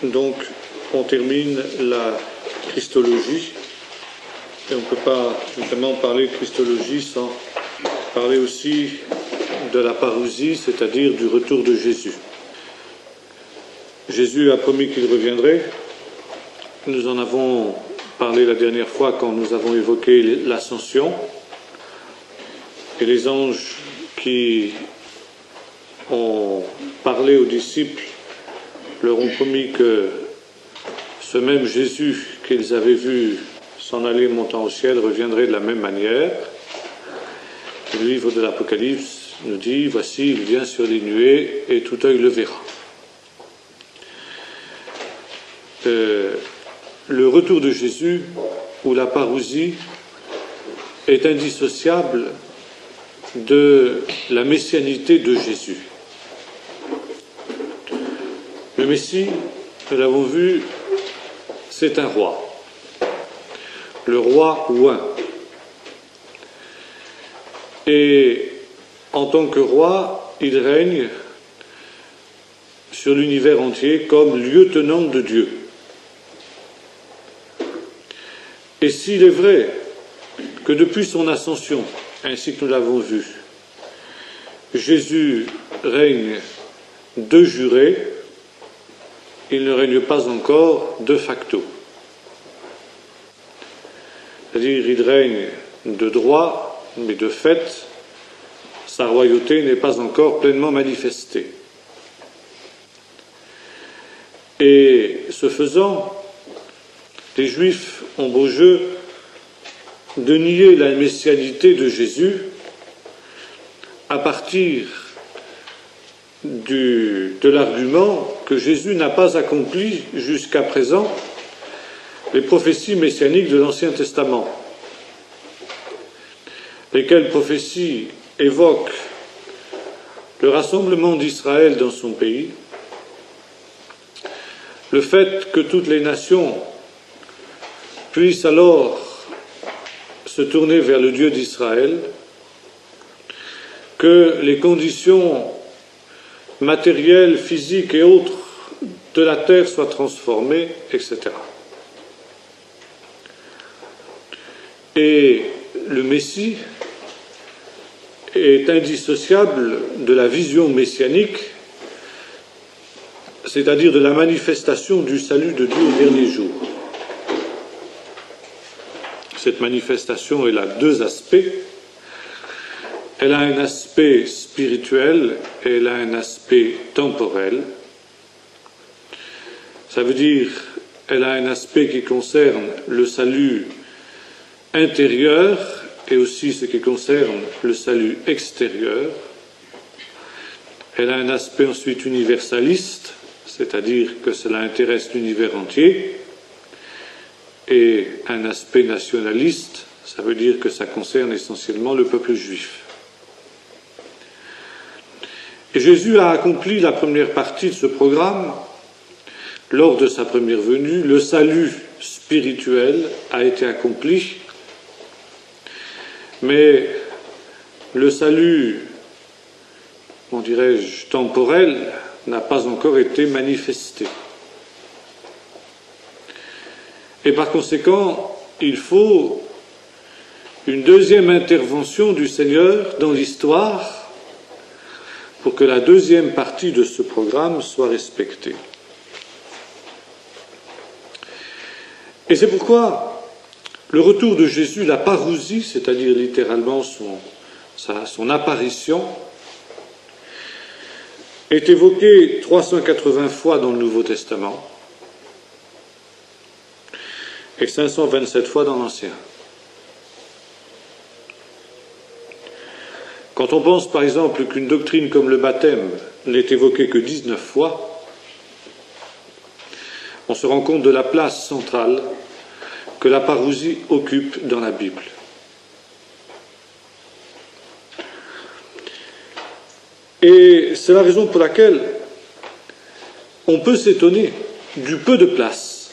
Donc, on termine la Christologie, et on ne peut pas vraiment parler de Christologie sans parler aussi de la parousie, c'est-à-dire du retour de Jésus. Jésus a promis qu'il reviendrait. Nous en avons parlé la dernière fois quand nous avons évoqué l'ascension, et les anges qui ont parlé aux disciples leur ont promis que ce même Jésus qu'ils avaient vu s'en aller montant au ciel reviendrait de la même manière. Le livre de l'Apocalypse nous dit « Voici, il vient sur les nuées et tout œil le verra ». Le retour de Jésus, ou la parousie, est indissociable de la messianité de Jésus. Le Messie, nous l'avons vu, c'est un roi, le roi oint. Et en tant que roi, il règne sur l'univers entier comme lieutenant de Dieu. Et s'il est vrai que depuis son ascension, ainsi que nous l'avons vu, Jésus règne de jure, il ne règne pas encore de facto. C'est-à-dire, il règne de droit, mais de fait, sa royauté n'est pas encore pleinement manifestée. Et ce faisant, les Juifs ont beau jeu de nier la messianité de Jésus à partir de l'argument que Jésus n'a pas accompli jusqu'à présent les prophéties messianiques de l'Ancien Testament, lesquelles prophéties évoquent le rassemblement d'Israël dans son pays, le fait que toutes les nations puissent alors se tourner vers le Dieu d'Israël, que les conditions matérielles, physiques et autres de la terre soient transformées, etc. Et le Messie est indissociable de la vision messianique, c'est-à-dire de la manifestation du salut de Dieu au dernier jour. Cette manifestation, elle a deux aspects. Elle a un aspect spirituel et elle a un aspect temporel. Ça veut dire, elle a un aspect qui concerne le salut intérieur et aussi ce qui concerne le salut extérieur. Elle a un aspect ensuite universaliste, c'est-à-dire que cela intéresse l'univers entier, et un aspect nationaliste, ça veut dire que ça concerne essentiellement le peuple juif. Et Jésus a accompli la première partie de ce programme lors de sa première venue. Le salut spirituel a été accompli, mais le salut, comment dirais-je, temporel n'a pas encore été manifesté. Et par conséquent, il faut une deuxième intervention du Seigneur dans l'histoire pour que la deuxième partie de ce programme soit respectée. Et c'est pourquoi le retour de Jésus, la parousie, c'est-à-dire littéralement son apparition, est évoqué 380 fois dans le Nouveau Testament et 527 fois dans l'Ancien. Quand on pense par exemple qu'une doctrine comme le baptême n'est évoquée que 19 fois, on se rend compte de la place centrale que la parousie occupe dans la Bible. Et c'est la raison pour laquelle on peut s'étonner du peu de place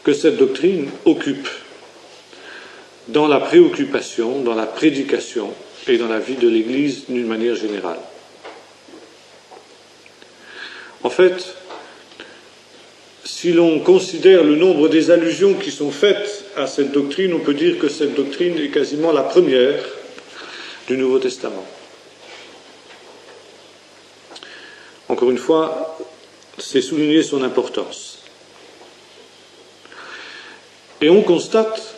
que cette doctrine occupe dans la préoccupation, dans la prédication et dans la vie de l'Église d'une manière générale. En fait, si l'on considère le nombre des allusions qui sont faites à cette doctrine, on peut dire que cette doctrine est quasiment la première du Nouveau Testament. Encore une fois, c'est souligner son importance. Et on constate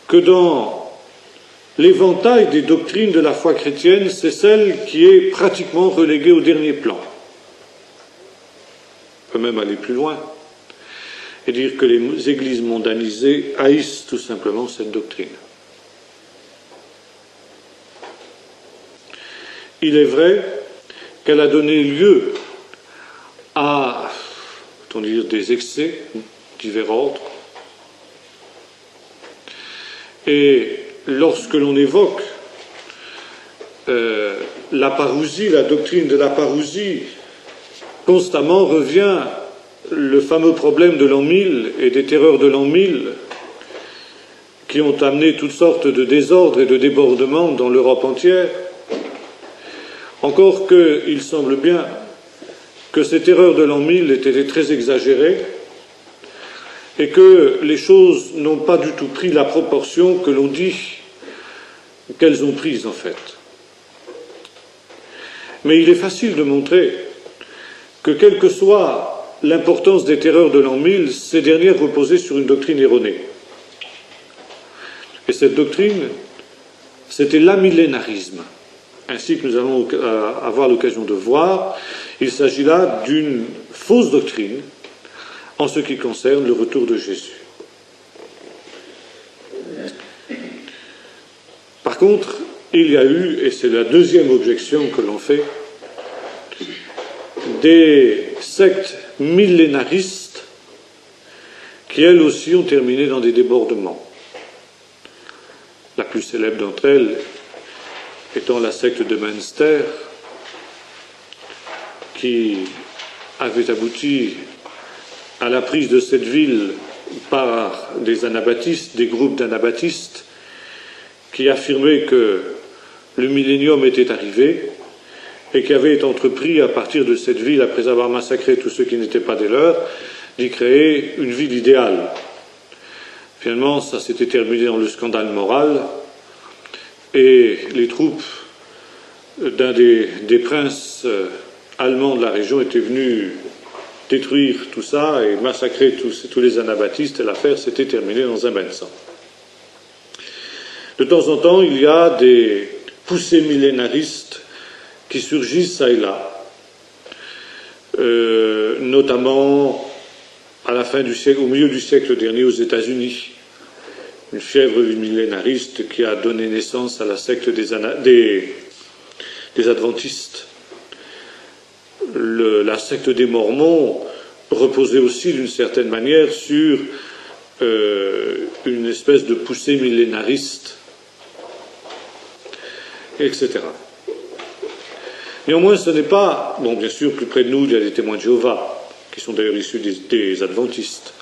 que dans l'éventail des doctrines de la foi chrétienne, c'est celle qui est pratiquement reléguée au dernier plan. On peut même aller plus loin et dire que les églises mondanisées haïssent tout simplement cette doctrine. Il est vrai qu'elle a donné lieu à, peut-on dire, des excès divers ordres. Et lorsque l'on évoque la parousie, la doctrine de la parousie, constamment revient le fameux problème de l'an 1000 et des terreurs de l'an 1000 qui ont amené toutes sortes de désordres et de débordements dans l'Europe entière. Encore qu'il semble bien que ces terreurs de l'an 1000 aient été très exagérées et que les choses n'ont pas du tout pris la proportion que l'on dit qu'elles ont prise en fait. Mais il est facile de montrer que quelle que soit l'importance des terreurs de l'an 1000, ces dernières reposaient sur une doctrine erronée. Et cette doctrine, c'était l'amillénarisme. Ainsi que nous allons avoir l'occasion de voir, il s'agit là d'une fausse doctrine en ce qui concerne le retour de Jésus. Par contre, il y a eu, et c'est la deuxième objection que l'on fait, des sectes millénaristes qui, elles aussi, ont terminé dans des débordements. La plus célèbre d'entre elles étant la secte de Münster, qui avait abouti à la prise de cette ville par des anabaptistes, des groupes d'anabaptistes, qui affirmaient que le millénium était arrivé et qui avait entrepris à partir de cette ville, après avoir massacré tous ceux qui n'étaient pas des leurs, d'y créer une ville idéale. Finalement, ça s'était terminé dans le scandale moral et les troupes d'un des princes allemands de la région étaient venus détruire tout ça et massacrer tous les anabaptistes et l'affaire s'était terminée dans un bain de sang. De temps en temps, il y a des poussées millénaristes qui surgissent çà et là, notamment à la fin du siècle, au milieu du siècle dernier aux États-Unis, une fièvre millénariste qui a donné naissance à la secte des adventistes. La secte des Mormons reposait aussi d'une certaine manière sur une espèce de poussée millénariste, etc. Néanmoins, ce n'est pas... Bon, bien sûr, plus près de nous, il y a des témoins de Jéhovah, qui sont d'ailleurs issus des adventistes,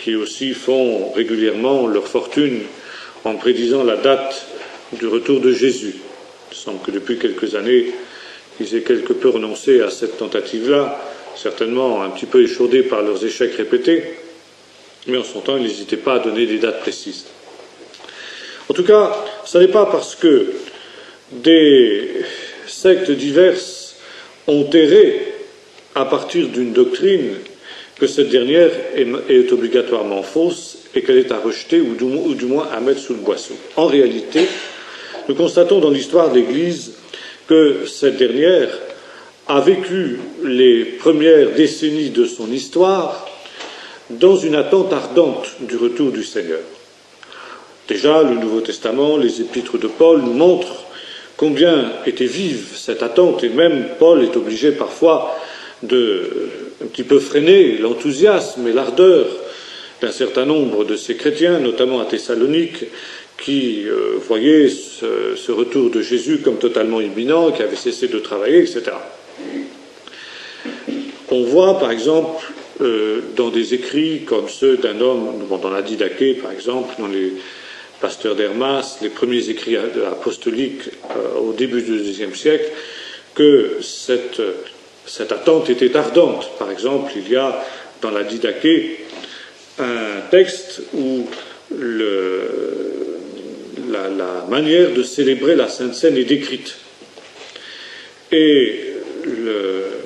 qui aussi font régulièrement leur fortune en prédisant la date du retour de Jésus. Il semble que depuis quelques années, ils aient quelque peu renoncé à cette tentative-là, certainement un petit peu échaudés par leurs échecs répétés, mais en son temps, ils n'hésitaient pas à donner des dates précises. En tout cas, ce n'est pas parce que des sectes diverses ont erré à partir d'une doctrine que cette dernière est obligatoirement fausse et qu'elle est à rejeter ou du moins à mettre sous le boisseau. En réalité, nous constatons dans l'histoire de l'Église que cette dernière a vécu les premières décennies de son histoire dans une attente ardente du retour du Seigneur. Déjà, le Nouveau Testament, les épîtres de Paul nous montrent combien était vive cette attente, et même Paul est obligé parfois de un petit peu freiner l'enthousiasme et l'ardeur d'un certain nombre de ces chrétiens, notamment à Thessalonique, qui voyaient ce retour de Jésus comme totalement imminent, qui avaient cessé de travailler, etc. On voit, par exemple, dans des écrits comme ceux d'un homme, dans la Didaché, par exemple, dans les pasteurs d'Hermas, les premiers écrits apostoliques au début du IIe siècle, que cette attente était ardente. Par exemple, il y a dans la Didaché un texte où la manière de célébrer la Sainte Seine est décrite. Et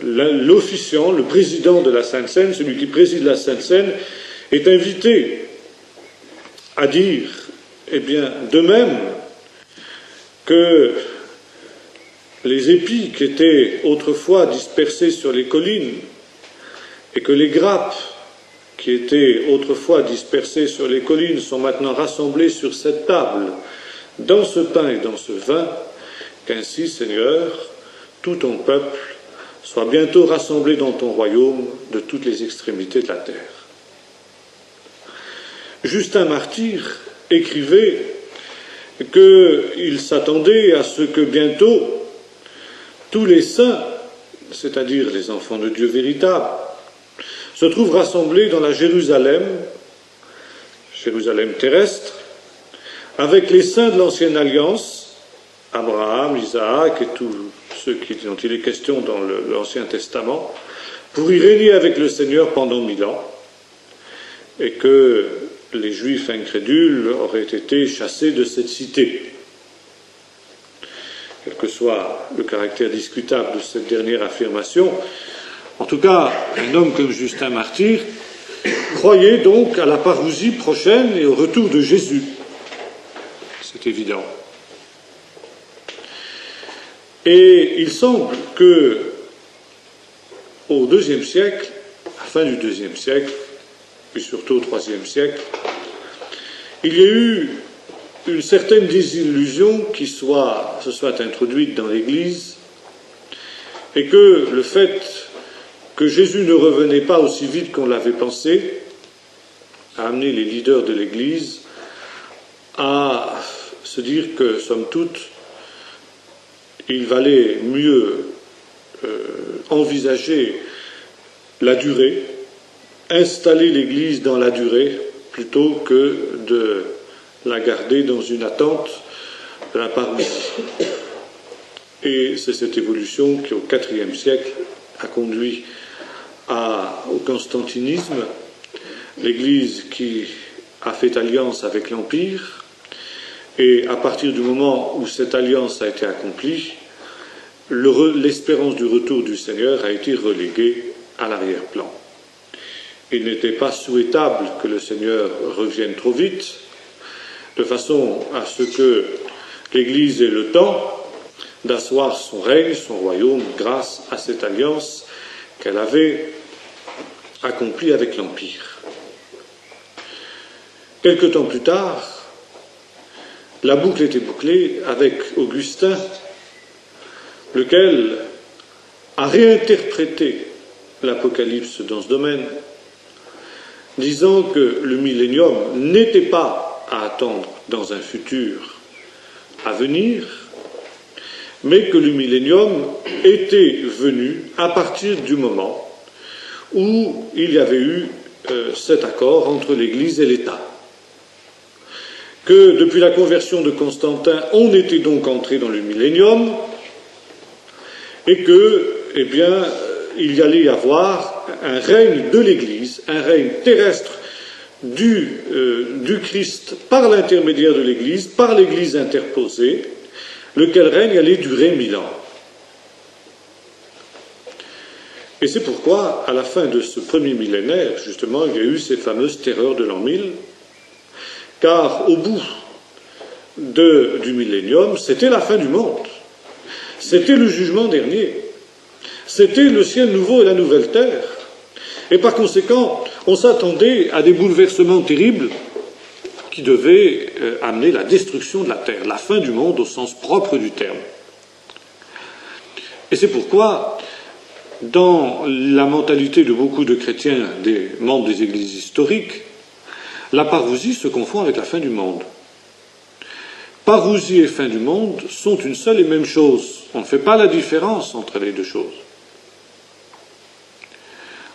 l'officiant, le président de la Sainte Seine, celui qui préside la Sainte Seine, est invité à dire, eh bien, de même que les épis qui étaient autrefois dispersés sur les collines et que les grappes qui étaient autrefois dispersées sur les collines sont maintenant rassemblées sur cette table, dans ce pain et dans ce vin, qu'ainsi, Seigneur, tout ton peuple soit bientôt rassemblé dans ton royaume de toutes les extrémités de la terre. Justin martyr écrivait qu'il s'attendait à ce que bientôt tous les saints, c'est-à-dire les enfants de Dieu véritables, se trouvent rassemblés dans la Jérusalem terrestre, avec les saints de l'ancienne alliance, Abraham, Isaac et tous ceux dont il est question dans l'Ancien Testament, pour y régner avec le Seigneur pendant 1000 ans, et que les Juifs incrédules auraient été chassés de cette cité. Quel que soit le caractère discutable de cette dernière affirmation, en tout cas, un homme comme Justin martyr croyait donc à la parousie prochaine et au retour de Jésus. C'est évident. Et il semble que, au IIe siècle, à la fin du IIe siècle, puis surtout au IIIe siècle, il y a eu une certaine désillusion qui se soit introduite dans l'Église, et que le fait que Jésus ne revenait pas aussi vite qu'on l'avait pensé a amené les leaders de l'Église à se dire que, somme toute, il valait mieux envisager la durée, installer l'Église dans la durée, plutôt que de la garder dans une attente de la parousie. Et c'est cette évolution qui, au IVe siècle, a conduit au constantinisme, l'Église qui a fait alliance avec l'Empire, et à partir du moment où cette alliance a été accomplie, l'espérance du retour du Seigneur a été reléguée à l'arrière-plan. Il n'était pas souhaitable que le Seigneur revienne trop vite, de façon à ce que l'Église ait le temps d'asseoir son règne, son royaume, grâce à cette alliance qu'elle avait accomplie avec l'Empire. Quelque temps plus tard, la boucle était bouclée avec Augustin, lequel a réinterprété l'Apocalypse dans ce domaine, disant que le millénium n'était pas à attendre dans un futur à venir, mais que le millénium était venu à partir du moment où il y avait eu cet accord entre l'Église et l'État. Que depuis la conversion de Constantin, on était donc entré dans le millénium, et que, eh bien, il y allait y avoir un règne de l'Église, un règne terrestre du Christ par l'intermédiaire de l'Église, par l'Église interposée, lequel règne allait durer 1000 ans. Et c'est pourquoi, à la fin de ce premier millénaire, justement, il y a eu ces fameuses terreurs de l'an 1000, car au bout du millénium, c'était la fin du monde. C'était le jugement dernier. C'était le ciel nouveau et la nouvelle terre. Et par conséquent, on s'attendait à des bouleversements terribles qui devaient amener la destruction de la terre, la fin du monde au sens propre du terme. Et c'est pourquoi, dans la mentalité de beaucoup de chrétiens, des membres des églises historiques, la parousie se confond avec la fin du monde. Parousie et fin du monde sont une seule et même chose. On ne fait pas la différence entre les deux choses.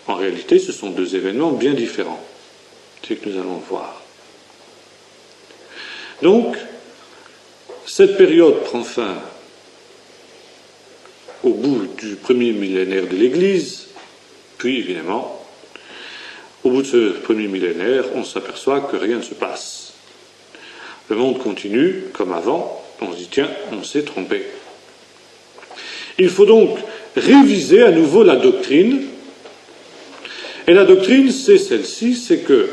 En réalité, ce sont deux événements bien différents. C'est ce que nous allons voir. Donc, cette période prend fin au bout du premier millénaire de l'Église, puis évidemment, Au bout de ce premier millénaire, on s'aperçoit que rien ne se passe. Le monde continue comme avant, on se dit tiens, on s'est trompé. Il faut donc réviser à nouveau la doctrine. Et la doctrine, c'est celle-ci, c'est que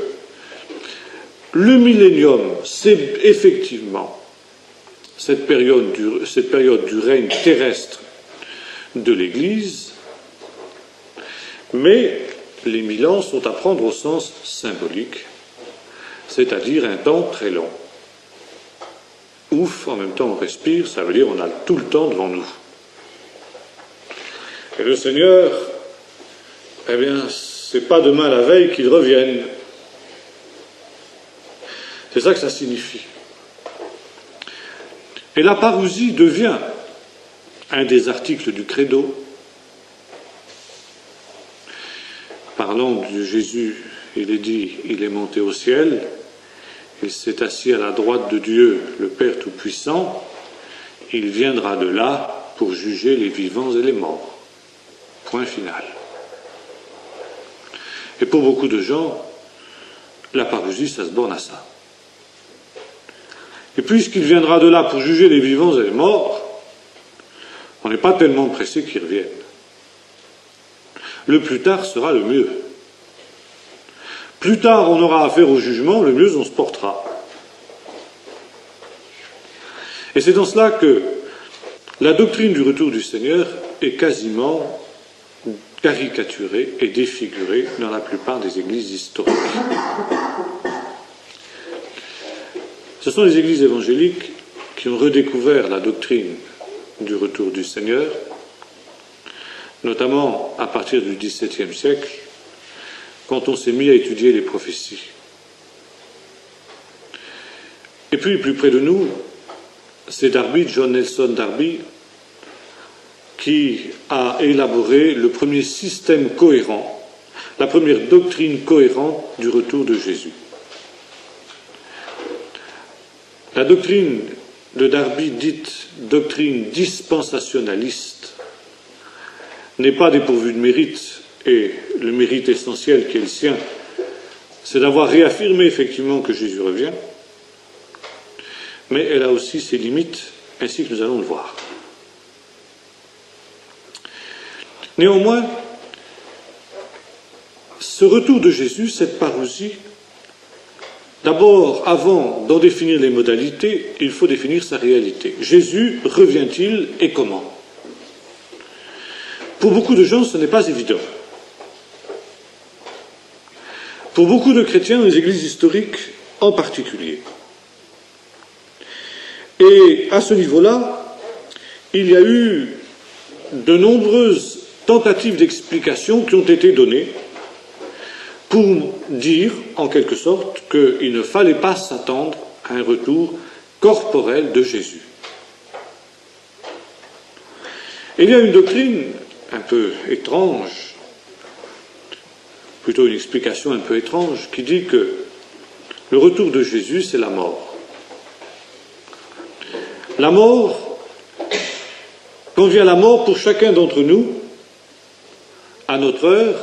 le millénium, c'est effectivement cette période du règne terrestre de l'Église, mais les 1000 ans sont à prendre au sens symbolique, c'est-à-dire un temps très long. Ouf, en même temps on respire, ça veut dire on a tout le temps devant nous. Et le Seigneur, eh bien, c'est pas demain la veille qu'il revienne. C'est ça que ça signifie. Et la parousie devient un des articles du credo. Parlant de Jésus, il est dit, il est monté au ciel, il s'est assis à la droite de Dieu, le Père Tout-Puissant, il viendra de là pour juger les vivants et les morts. Point final. Et pour beaucoup de gens, la parousie, ça se borne à ça. Et puisqu'il viendra de là pour juger les vivants et les morts, on n'est pas tellement pressé qu'il revienne. Le plus tard sera le mieux. Plus tard on aura affaire au jugement, le mieux on se portera. Et c'est dans cela que la doctrine du retour du Seigneur est quasiment caricaturée et défigurée dans la plupart des églises historiques. Ce sont les églises évangéliques qui ont redécouvert la doctrine du retour du Seigneur, notamment à partir du XVIIe siècle, quand on s'est mis à étudier les prophéties. Et puis, plus près de nous, c'est Darby, John Nelson Darby, qui a élaboré le premier système cohérent, la première doctrine cohérente du retour de Jésus. La doctrine de Darby, dite doctrine dispensationaliste, n'est pas dépourvue de mérite, et le mérite essentiel qui est le sien, c'est d'avoir réaffirmé effectivement que Jésus revient, mais elle a aussi ses limites, ainsi que nous allons le voir. Néanmoins, ce retour de Jésus, cette parousie, d'abord, avant d'en définir les modalités, il faut définir sa réalité. Jésus revient-il et comment? Pour beaucoup de gens, ce n'est pas évident. Pour beaucoup de chrétiens, dans les églises historiques en particulier. Et à ce niveau-là, il y a eu de nombreuses tentatives d'explication qui ont été données pour dire, en quelque sorte, qu'il ne fallait pas s'attendre à un retour corporel de Jésus. Et il y a une doctrine un peu étrange, plutôt une explication un peu étrange, qui dit que le retour de Jésus, c'est la mort. La mort, quand vient la mort pour chacun d'entre nous, à notre heure,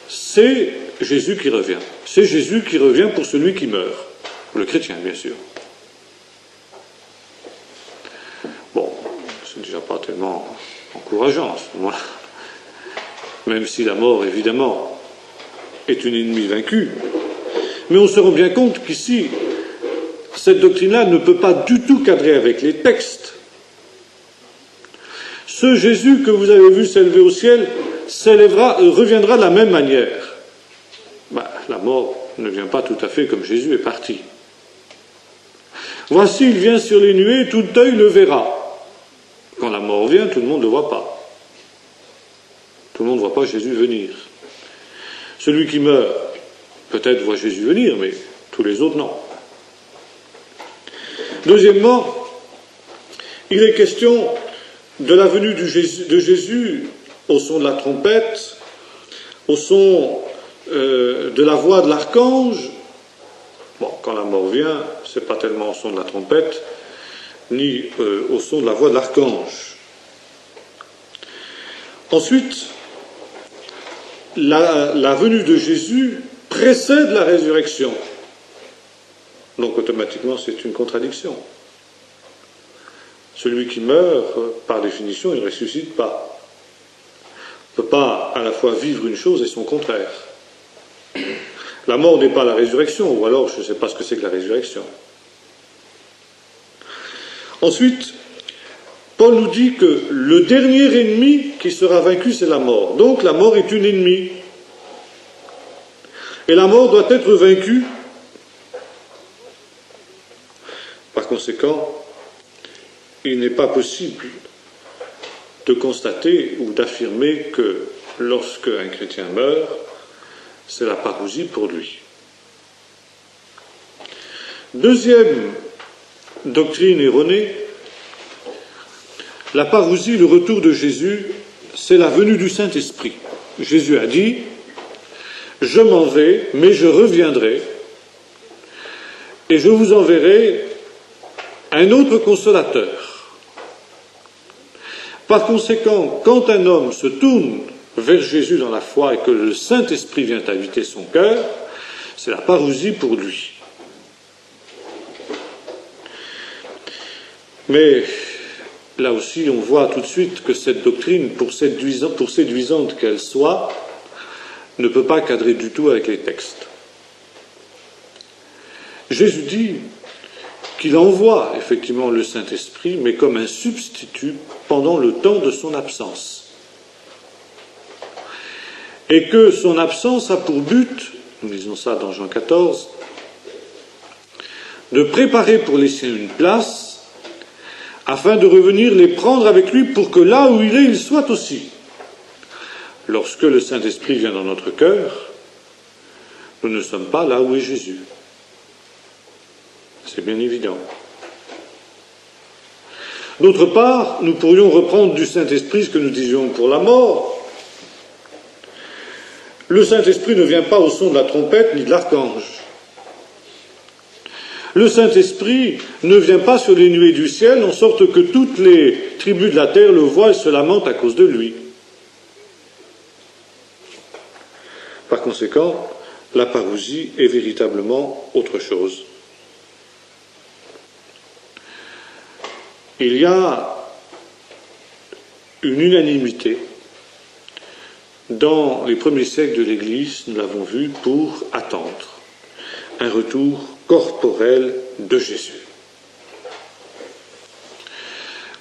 c'est Jésus qui revient. C'est Jésus qui revient pour celui qui meurt. Le chrétien, bien sûr. Bon, c'est déjà pas tellement encourageant à ce moment-là. Même si la mort, évidemment, est une ennemie vaincue. Mais on se rend bien compte qu'ici, cette doctrine-là ne peut pas du tout cadrer avec les textes. Ce Jésus que vous avez vu s'élever au ciel reviendra de la même manière. La mort ne vient pas tout à fait comme Jésus est parti. Voici, il vient sur les nuées, tout œil le verra. Quand la mort vient, tout le monde ne le voit pas. Tout le monde ne voit pas Jésus venir. Celui qui meurt, peut-être voit Jésus venir, mais tous les autres, non. Deuxièmement, il est question de la venue de Jésus au son de la trompette, au son de la voix de l'archange. Bon, quand la mort vient, ce n'est pas tellement au son de la trompette, ni au son de la voix de l'archange. Ensuite, la venue de Jésus précède la résurrection. Donc automatiquement, c'est une contradiction. Celui qui meurt, par définition, il ne ressuscite pas. On ne peut pas à la fois vivre une chose et son contraire. La mort n'est pas la résurrection, ou alors je ne sais pas ce que c'est que la résurrection. Ensuite, Paul nous dit que le dernier ennemi qui sera vaincu, c'est la mort. Donc la mort est une ennemie. Et la mort doit être vaincue. Par conséquent, il n'est pas possible de constater ou d'affirmer que lorsque un chrétien meurt, c'est la parousie pour lui. Deuxième doctrine erronée, la parousie, le retour de Jésus, c'est la venue du Saint-Esprit. Jésus a dit « Je m'en vais, mais je reviendrai, et je vous enverrai un autre consolateur. » Par conséquent, quand un homme se tourne vers Jésus dans la foi et que le Saint-Esprit vient habiter son cœur, c'est la parousie pour lui. Mais là aussi, on voit tout de suite que cette doctrine, pour séduisante qu'elle soit, ne peut pas cadrer du tout avec les textes. Jésus dit qu'il envoie effectivement le Saint-Esprit, mais comme un substitut pendant le temps de son absence. Et que son absence a pour but, nous lisons ça dans Jean 14, de préparer pour les siens une place, afin de revenir les prendre avec lui pour que là où il est, il soit aussi. Lorsque le Saint-Esprit vient dans notre cœur, nous ne sommes pas là où est Jésus. C'est bien évident. D'autre part, nous pourrions reprendre du Saint-Esprit ce que nous disions pour la mort. Le Saint-Esprit ne vient pas au son de la trompette ni de l'archange. Le Saint-Esprit ne vient pas sur les nuées du ciel, en sorte que toutes les tribus de la terre le voient et se lamentent à cause de lui. Par conséquent, la parousie est véritablement autre chose. Il y a une unanimité dans les premiers siècles de l'Église, nous l'avons vu, pour attendre un retour corporel de Jésus.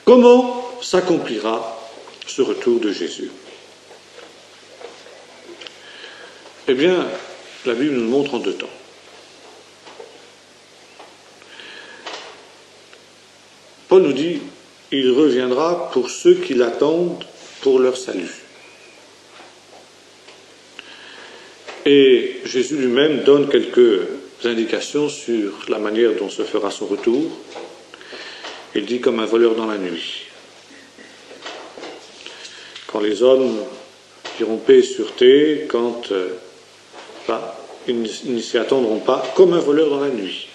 Comment s'accomplira ce retour de Jésus? Eh bien, la Bible nous le montre en deux temps. Paul nous dit, il reviendra pour ceux qui l'attendent pour leur salut. Et Jésus lui-même donne quelques indications sur la manière dont se fera son retour. Il dit comme un voleur dans la nuit. Quand les hommes diront paix et sûreté, quand ils ne s'y attendront pas, comme un voleur dans la nuit.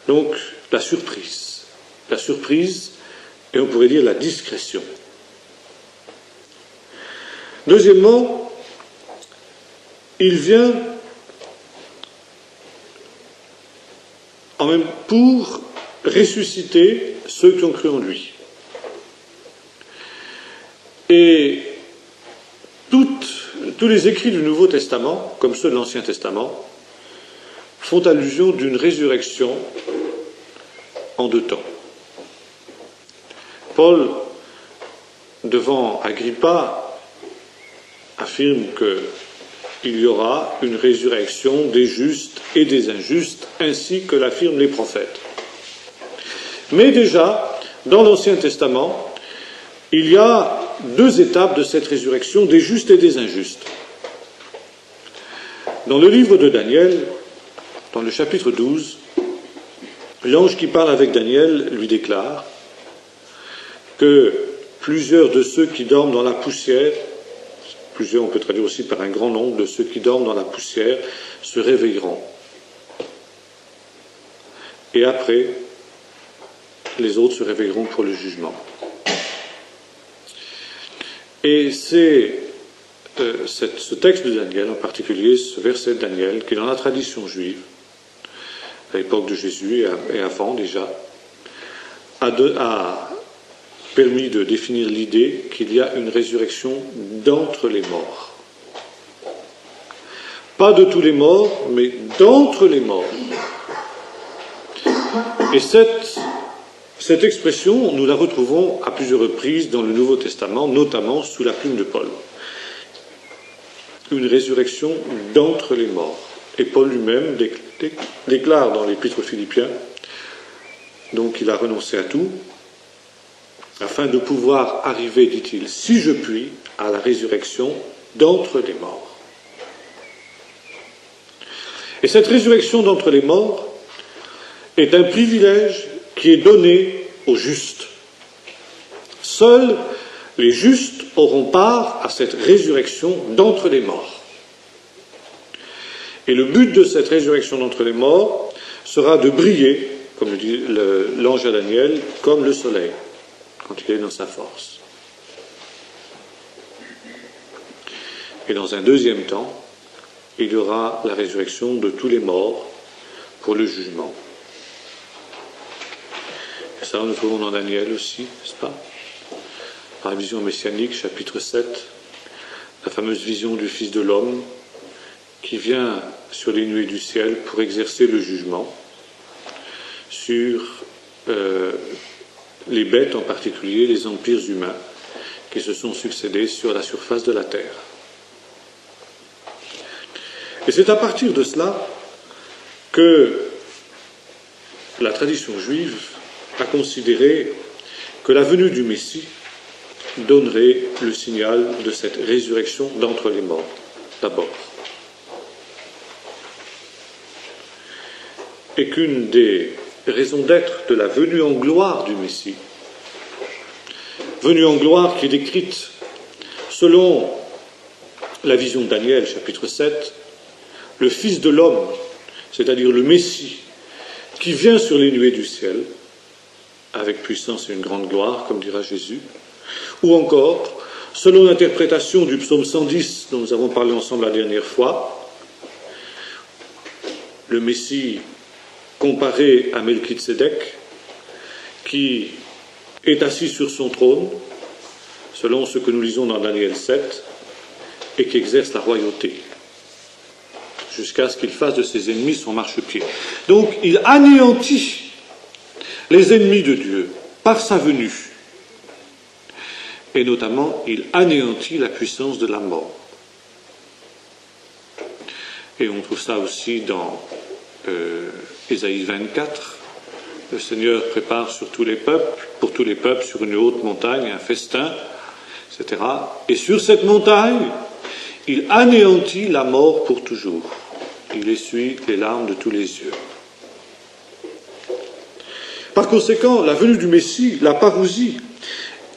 Donc, la surprise, et on pourrait dire la discrétion. Deuxièmement, il vient pour ressusciter ceux qui ont cru en lui. Et tous les écrits du Nouveau Testament, comme ceux de l'Ancien Testament, font allusion d'une résurrection en deux temps. Paul, devant Agrippa, affirme qu'il y aura une résurrection des justes et des injustes, ainsi que l'affirment les prophètes. Mais déjà, dans l'Ancien Testament, il y a deux étapes de cette résurrection, des justes et des injustes. Dans le livre de Daniel, dans le chapitre 12, l'ange qui parle avec Daniel lui déclare que plusieurs de ceux qui dorment dans la poussière, plusieurs on peut traduire aussi par un grand nombre de ceux qui dorment dans la poussière, se réveilleront. Et après, les autres se réveilleront pour le jugement. Et c'est ce texte de Daniel, en particulier ce verset de Daniel, qui est dans la tradition juive, à l'époque de Jésus et avant déjà, a permis de définir l'idée qu'il y a une résurrection d'entre les morts. Pas de tous les morts, mais d'entre les morts. Et cette expression, nous la retrouvons à plusieurs reprises dans le Nouveau Testament, notamment sous la plume de Paul. Une résurrection d'entre les morts. Et Paul lui-même déclare dans l'Épître aux Philippiens, donc il a renoncé à tout, afin de pouvoir arriver, dit-il, si je puis, à la résurrection d'entre les morts. Et cette résurrection d'entre les morts est un privilège qui est donné aux justes. Seuls les justes auront part à cette résurrection d'entre les morts. Et le but de cette résurrection d'entre les morts sera de briller, comme le dit l'ange à Daniel, comme le soleil, quand il est dans sa force. Et dans un deuxième temps, il y aura la résurrection de tous les morts pour le jugement. Et ça, nous le trouvons dans Daniel aussi, n'est-ce pas? Dans la vision messianique, chapitre 7, la fameuse vision du Fils de l'homme qui vient sur les nuées du ciel pour exercer le jugement sur les bêtes, en particulier les empires humains qui se sont succédés sur la surface de la terre. Et c'est à partir de cela que la tradition juive a considéré que la venue du Messie donnerait le signal de cette résurrection d'entre les morts, d'abord. Et qu'une des raisons d'être de la venue en gloire du Messie, venue en gloire qui est décrite selon la vision de Daniel, chapitre 7, le Fils de l'homme, c'est-à-dire le Messie, qui vient sur les nuées du ciel, avec puissance et une grande gloire, comme dira Jésus, ou encore, selon l'interprétation du psaume 110, dont nous avons parlé ensemble la dernière fois, le Messie comparé à Melchizedek, qui est assis sur son trône, selon ce que nous lisons dans Daniel 7, et qui exerce la royauté, jusqu'à ce qu'il fasse de ses ennemis son marchepied. Donc, il anéantit les ennemis de Dieu par sa venue. Et notamment, il anéantit la puissance de la mort. Et on trouve ça aussi dans Ésaïe 24. Le Seigneur prépare sur tous les peuples, pour tous les peuples, sur une haute montagne, un festin, etc. Et sur cette montagne, il anéantit la mort pour toujours. Il essuie les larmes de tous les yeux. Par conséquent, la venue du Messie, la parousie,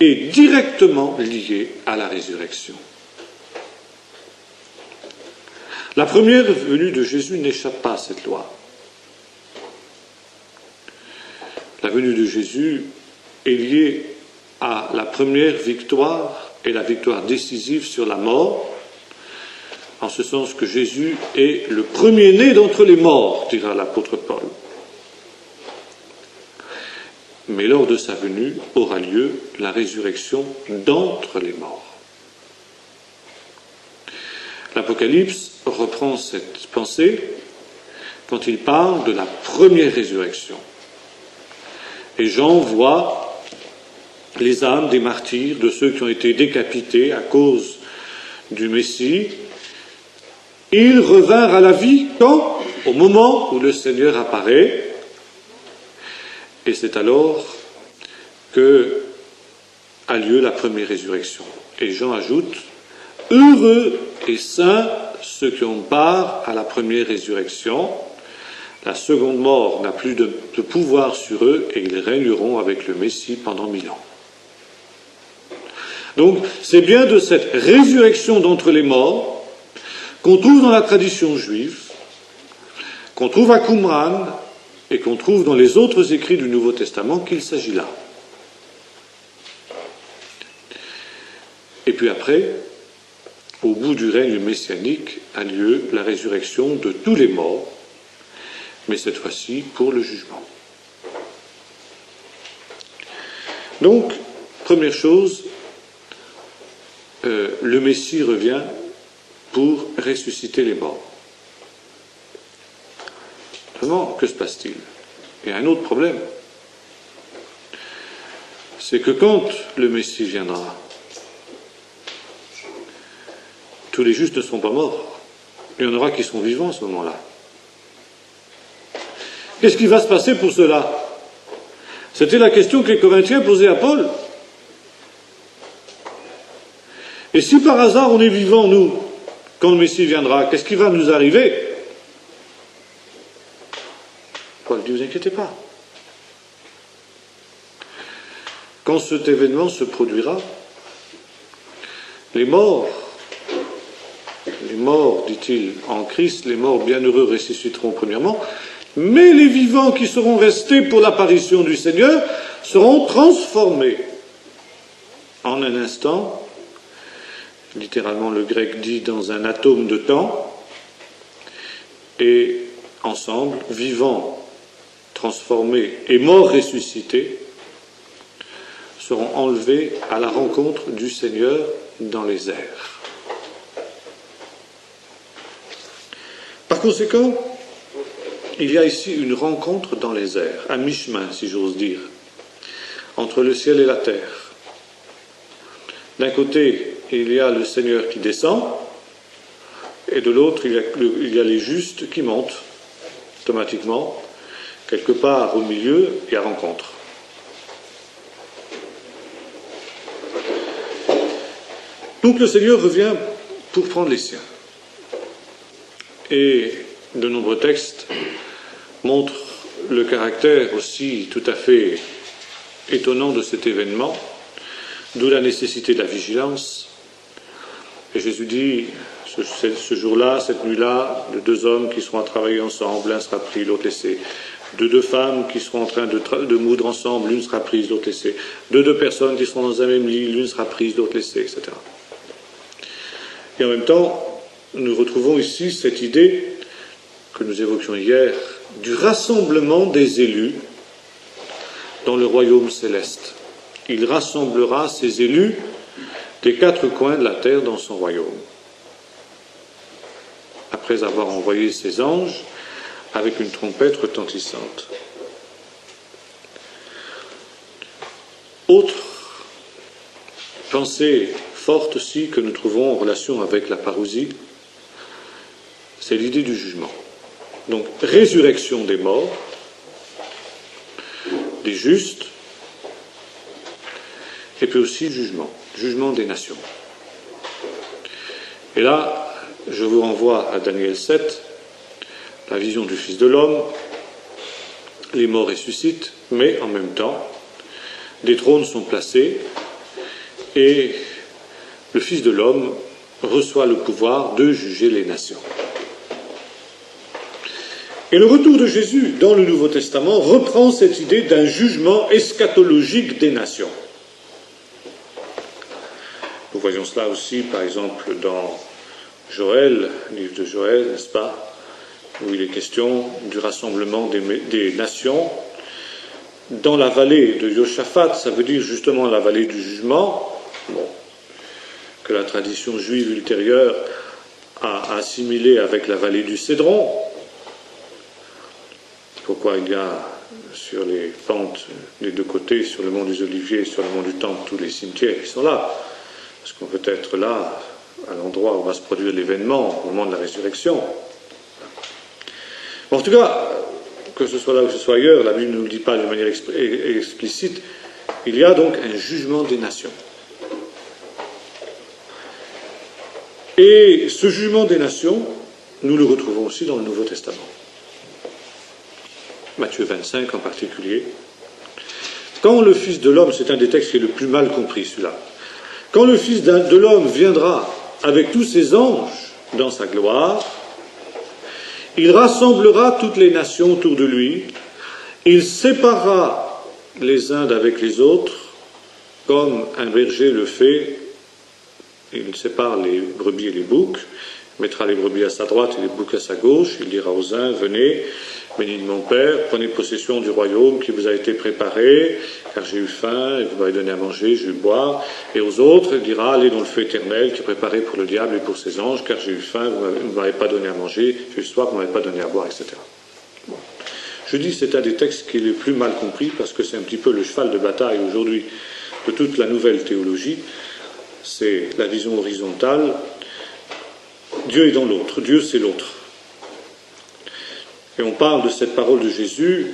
est directement liée à la résurrection. La première venue de Jésus n'échappe pas à cette loi. La venue de Jésus est liée à la première victoire et la victoire décisive sur la mort, en ce sens que Jésus est le premier-né d'entre les morts, dira l'apôtre Paul. Mais lors de sa venue aura lieu la résurrection d'entre les morts. L'Apocalypse reprend cette pensée quand il parle de la première résurrection. Et Jean voit les âmes des martyrs, de ceux qui ont été décapités à cause du Messie. Ils revinrent à la vie quand? Au moment où le Seigneur apparaît. Et c'est alors que a lieu la première résurrection. Et Jean ajoute, heureux et saints ceux qui ont part à la première résurrection. La seconde mort n'a plus de pouvoir sur eux et ils régneront avec le Messie pendant 1000 ans. Donc, c'est bien de cette résurrection d'entre les morts qu'on trouve dans la tradition juive, qu'on trouve à Qumran et qu'on trouve dans les autres écrits du Nouveau Testament qu'il s'agit là. Et puis après, au bout du règne messianique, a lieu la résurrection de tous les morts, mais cette fois-ci pour le jugement. Donc, première chose, le Messie revient pour ressusciter les morts. Vraiment, que se passe-t-il? Il y a un autre problème. C'est que quand le Messie viendra, tous les justes ne seront pas morts. Il y en aura qui sont vivants à ce moment-là. Qu'est-ce qui va se passer pour cela? C'était la question que les Corinthiens posaient à Paul. Et si par hasard on est vivant, nous, quand le Messie viendra, qu'est-ce qui va nous arriver? Paul dit, vous inquiétez pas. Quand cet événement se produira, les morts, dit-il, en Christ, les morts bienheureux ressusciteront premièrement, mais les vivants qui seront restés pour l'apparition du Seigneur seront transformés en un instant, littéralement le grec dit dans un atome de temps, et ensemble, vivants, transformés et morts ressuscités, seront enlevés à la rencontre du Seigneur dans les airs. Par conséquent, il y a ici une rencontre dans les airs, à mi-chemin, si j'ose dire, entre le ciel et la terre. D'un côté, il y a le Seigneur qui descend, et de l'autre, il y a les justes qui montent automatiquement. Quelque part au milieu, il y a rencontre. Donc le Seigneur revient pour prendre les siens. Et de nombreux textes montrent le caractère aussi tout à fait étonnant de cet événement, d'où la nécessité de la vigilance. Et Jésus dit, ce jour-là, cette nuit-là, de deux hommes qui seront à travailler ensemble, l'un sera pris, l'autre laissé. De deux femmes qui seront en train de moudre ensemble, l'une sera prise, l'autre laissée. De deux personnes qui seront dans un même lit, l'une sera prise, l'autre laissée, etc. Et en même temps, nous retrouvons ici cette idée que nous évoquions hier du rassemblement des élus dans le royaume céleste. Il rassemblera ses élus des quatre coins de la terre dans son royaume. Après avoir envoyé ses anges avec une trompette retentissante. Autre pensée forte aussi que nous trouvons en relation avec la parousie, c'est l'idée du jugement. Donc, résurrection des morts, des justes, et puis aussi jugement des nations. Et là, je vous renvoie à Daniel 7, la vision du Fils de l'homme, les morts ressuscitent, mais en même temps, des trônes sont placés, et le Fils de l'homme reçoit le pouvoir de juger les nations. Et le retour de Jésus dans le Nouveau Testament reprend cette idée d'un jugement eschatologique des nations. Nous voyons cela aussi, par exemple, dans Joël, le livre de Joël, n'est-ce pas, où il est question du rassemblement des nations dans la vallée de Josaphat, ça veut dire justement la vallée du jugement, que la tradition juive ultérieure a assimilé avec la vallée du Cédron. Pourquoi il y a sur les pentes des deux côtés, sur le mont des Oliviers et sur le mont du Temple, tous les cimetières qui sont là, parce qu'on peut être là, à l'endroit où va se produire l'événement, au moment de la résurrection. En tout cas, que ce soit là ou que ce soit ailleurs, la Bible ne nous le dit pas de manière explicite, il y a donc un jugement des nations. Et ce jugement des nations, nous le retrouvons aussi dans le Nouveau Testament. Matthieu 25 en particulier. Quand le Fils de l'homme, c'est un des textes qui est le plus mal compris celui-là, quand le Fils de l'homme viendra avec tous ses anges dans sa gloire, il rassemblera toutes les nations autour de lui, il séparera les uns d'avec les autres, comme un berger le fait il sépare les brebis et les boucs, il mettra les brebis à sa droite et les boucs à sa gauche, il dira aux uns, venez, bénis de mon Père, prenez possession du royaume qui vous a été préparé, car j'ai eu faim, et vous m'avez donné à manger, j'ai eu boire. Et aux autres, il dira, allez dans le feu éternel qui est préparé pour le diable et pour ses anges, car j'ai eu faim, vous ne m'avez pas donné à manger, j'ai eu soif, vous ne m'avez pas donné à boire, etc. Je dis c'est un des textes qui est le plus mal compris, parce que c'est un petit peu le cheval de bataille aujourd'hui de toute la nouvelle théologie. C'est la vision horizontale. Dieu est dans l'autre, Dieu c'est l'autre. Et on parle de cette parole de Jésus,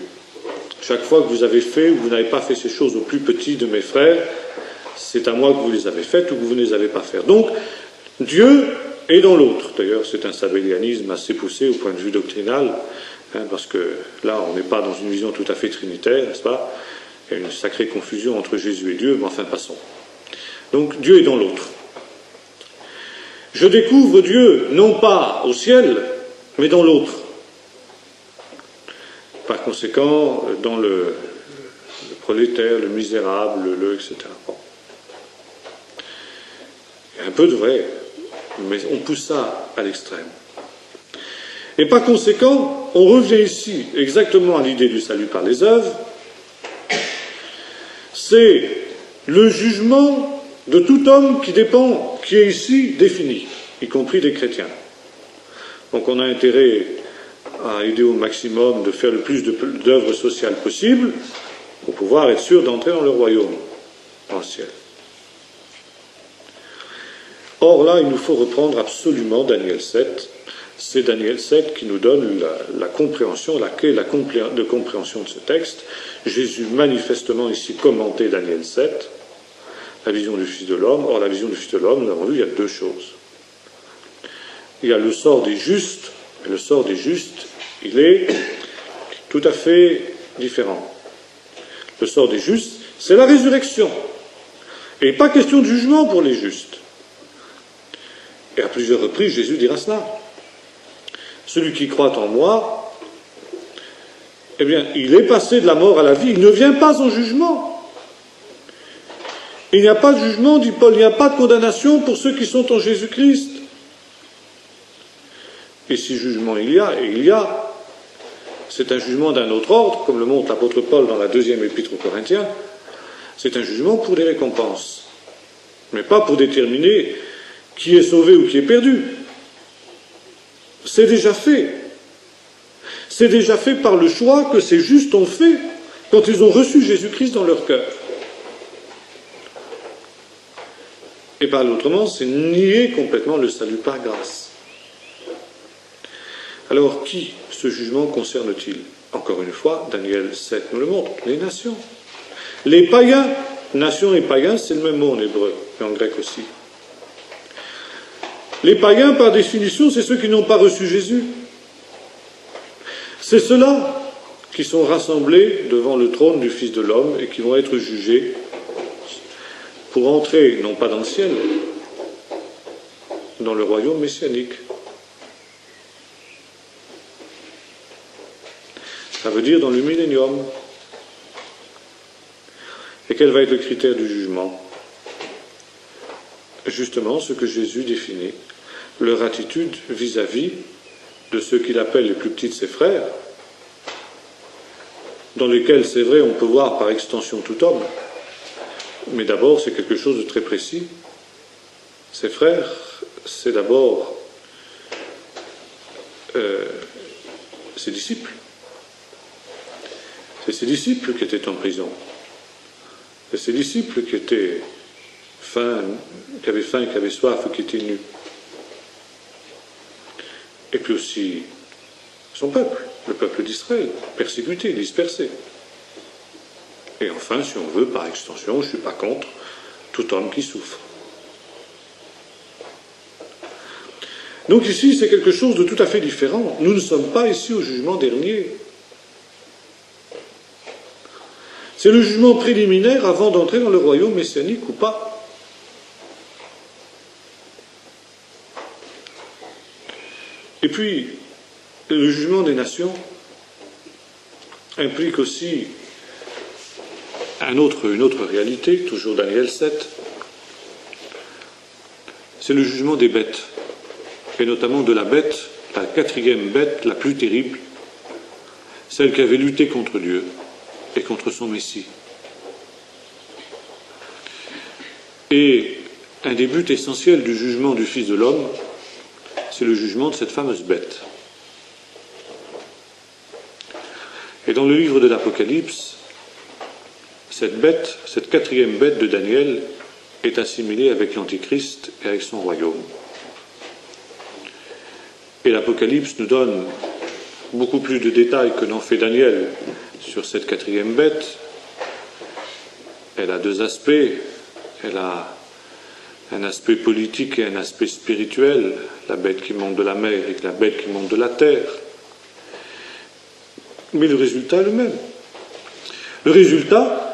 chaque fois que vous avez fait ou vous n'avez pas fait ces choses aux plus petits de mes frères, c'est à moi que vous les avez faites ou que vous ne les avez pas faites. Donc, Dieu est dans l'autre. D'ailleurs, c'est un sabellianisme assez poussé au point de vue doctrinal, parce que là, on n'est pas dans une vision tout à fait trinitaire, n'est-ce pas? Il y a une sacrée confusion entre Jésus et Dieu, mais enfin, passons. Donc, Dieu est dans l'autre. Je découvre Dieu, non pas au ciel, mais dans l'autre. Par conséquent, dans le prolétaire, le misérable, etc. Bon. Il y a un peu de vrai, mais on pousse ça à l'extrême. Et par conséquent, on revient ici exactement à l'idée du salut par les œuvres. C'est le jugement de tout homme qui est ici défini, y compris des chrétiens. Donc on a intérêt à aider au maximum de faire le plus d'œuvres sociales possible pour pouvoir être sûr d'entrer dans le royaume, dans le ciel. Or là, il nous faut reprendre absolument Daniel 7. C'est Daniel 7 qui nous donne la compréhension, la clé de compréhension de ce texte. Jésus manifestement ici commentait Daniel 7, la vision du Fils de l'homme. Or, la vision du Fils de l'homme, nous avons vu, il y a deux choses. Il y a le sort des justes, et le sort des justes, il est tout à fait différent. Le sort des justes, c'est la résurrection. Et pas question de jugement pour les justes. Et à plusieurs reprises, Jésus dira cela. Celui qui croit en moi, eh bien, il est passé de la mort à la vie, il ne vient pas en jugement. Il n'y a pas de jugement, dit Paul, il n'y a pas de condamnation pour ceux qui sont en Jésus-Christ. Et si jugement il y a, et il y a, c'est un jugement d'un autre ordre, comme le montre l'apôtre Paul dans la 2e épître aux Corinthiens, c'est un jugement pour des récompenses, mais pas pour déterminer qui est sauvé ou qui est perdu. C'est déjà fait. C'est déjà fait par le choix que ces justes ont fait quand ils ont reçu Jésus-Christ dans leur cœur. Et par l'autrement, c'est nier complètement le salut par grâce. Alors, qui ce jugement concerne-t-il? Encore une fois, Daniel 7 nous le montre, les nations. Les païens, nations et païens, c'est le même mot en hébreu, et en grec aussi. Les païens, par définition, c'est ceux qui n'ont pas reçu Jésus. C'est ceux-là qui sont rassemblés devant le trône du Fils de l'homme et qui vont être jugés pour entrer, non pas dans le ciel, dans le royaume messianique. Ça veut dire dans le millénium. Et quel va être le critère du jugement? Justement, ce que Jésus définit, leur attitude vis-à-vis de ceux qu'il appelle les plus petits de ses frères, dans lesquels, c'est vrai, on peut voir par extension tout homme, mais d'abord, c'est quelque chose de très précis. Ses frères, c'est d'abord ses disciples. C'est ses disciples qui étaient en prison. C'est ses disciples qui étaient qui avaient faim, qui avaient soif, qui étaient nus. Et puis aussi son peuple, le peuple d'Israël, persécuté, dispersé. Et enfin, si on veut, par extension, je ne suis pas contre tout homme qui souffre. Donc ici, c'est quelque chose de tout à fait différent. Nous ne sommes pas ici au jugement dernier. C'est le jugement préliminaire avant d'entrer dans le royaume messianique ou pas. Et puis, le jugement des nations implique aussi une autre réalité, toujours Daniel 7. c'est le jugement des bêtes, et notamment de la bête, la quatrième bête la plus terrible, celle qui avait lutté contre Dieu et contre son Messie. Et un des buts essentiels du jugement du Fils de l'homme, c'est le jugement de cette fameuse bête. Et dans le livre de l'Apocalypse, cette bête, cette quatrième bête de Daniel, est assimilée avec l'Antichrist et avec son royaume. Et l'Apocalypse nous donne beaucoup plus de détails que n'en fait Daniel sur cette quatrième bête. Elle a deux aspects. Elle a un aspect politique et un aspect spirituel, la bête qui monte de la mer et la bête qui monte de la terre. Mais le résultat est le même. Le résultat,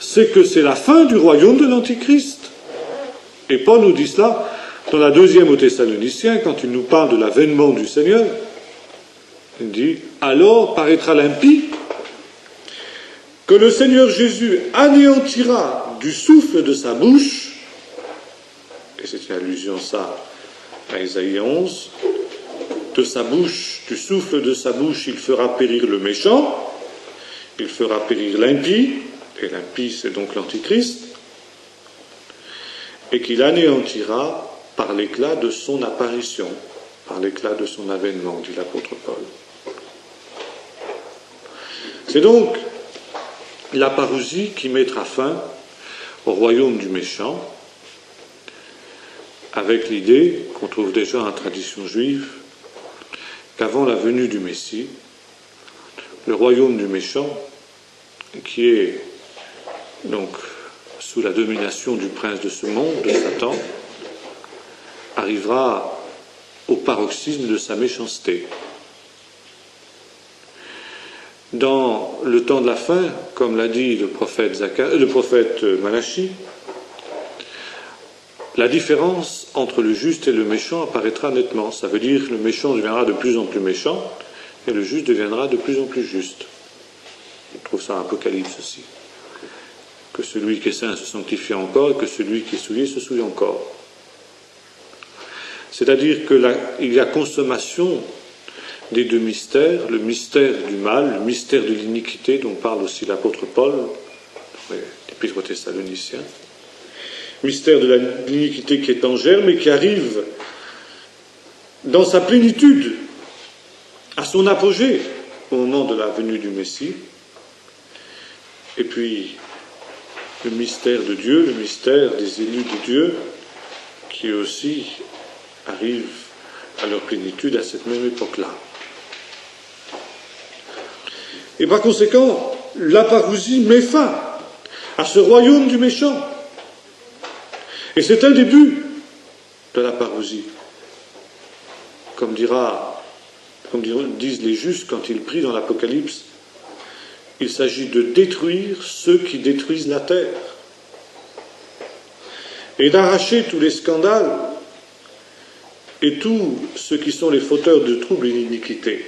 c'est que c'est la fin du royaume de l'Antichrist. Et Paul nous dit cela dans la deuxième aux Thessaloniciens, quand il nous parle de l'avènement du Seigneur. Il dit « Alors paraîtra l'impie que le Seigneur Jésus anéantira du souffle de sa bouche » et c'est une allusion ça à Ésaïe 11, « de sa bouche, du souffle de sa bouche, il fera périr le méchant, il fera périr l'impie, et l'impie c'est donc l'Antichrist, et qu'il anéantira par l'éclat de son apparition, par l'éclat de son avènement, dit l'apôtre Paul. C'est donc la parousie qui mettra fin au royaume du méchant, avec l'idée qu'on trouve déjà en tradition juive qu'avant la venue du Messie, le royaume du méchant, qui est donc sous la domination du prince de ce monde, de Satan, arrivera au paroxysme de sa méchanceté. Dans le temps de la fin, comme l'a dit le prophète Malachi, la différence entre le juste et le méchant apparaîtra nettement. Ça veut dire que le méchant deviendra de plus en plus méchant et le juste deviendra de plus en plus juste. On trouve ça en Apocalypse aussi. Que celui qui est saint se sanctifie encore et que celui qui est souillé se souille encore. C'est-à-dire qu'il y a consommation des deux mystères, le mystère du mal, le mystère de l'iniquité dont parle aussi l'apôtre Paul, dans l'Épître aux Thessaloniciens, mystère de l'iniquité qui est en germe et qui arrive dans sa plénitude, à son apogée, au moment de la venue du Messie, et puis le mystère de Dieu, le mystère des élus de Dieu, qui aussi arrive à leur plénitude à cette même époque-là. Et par conséquent, la parousie met fin à ce royaume du méchant. Et c'est un des buts de la parousie. Comme disent les justes quand ils prient dans l'Apocalypse, il s'agit de détruire ceux qui détruisent la terre et d'arracher tous les scandales et tous ceux qui sont les fauteurs de troubles et d'iniquité.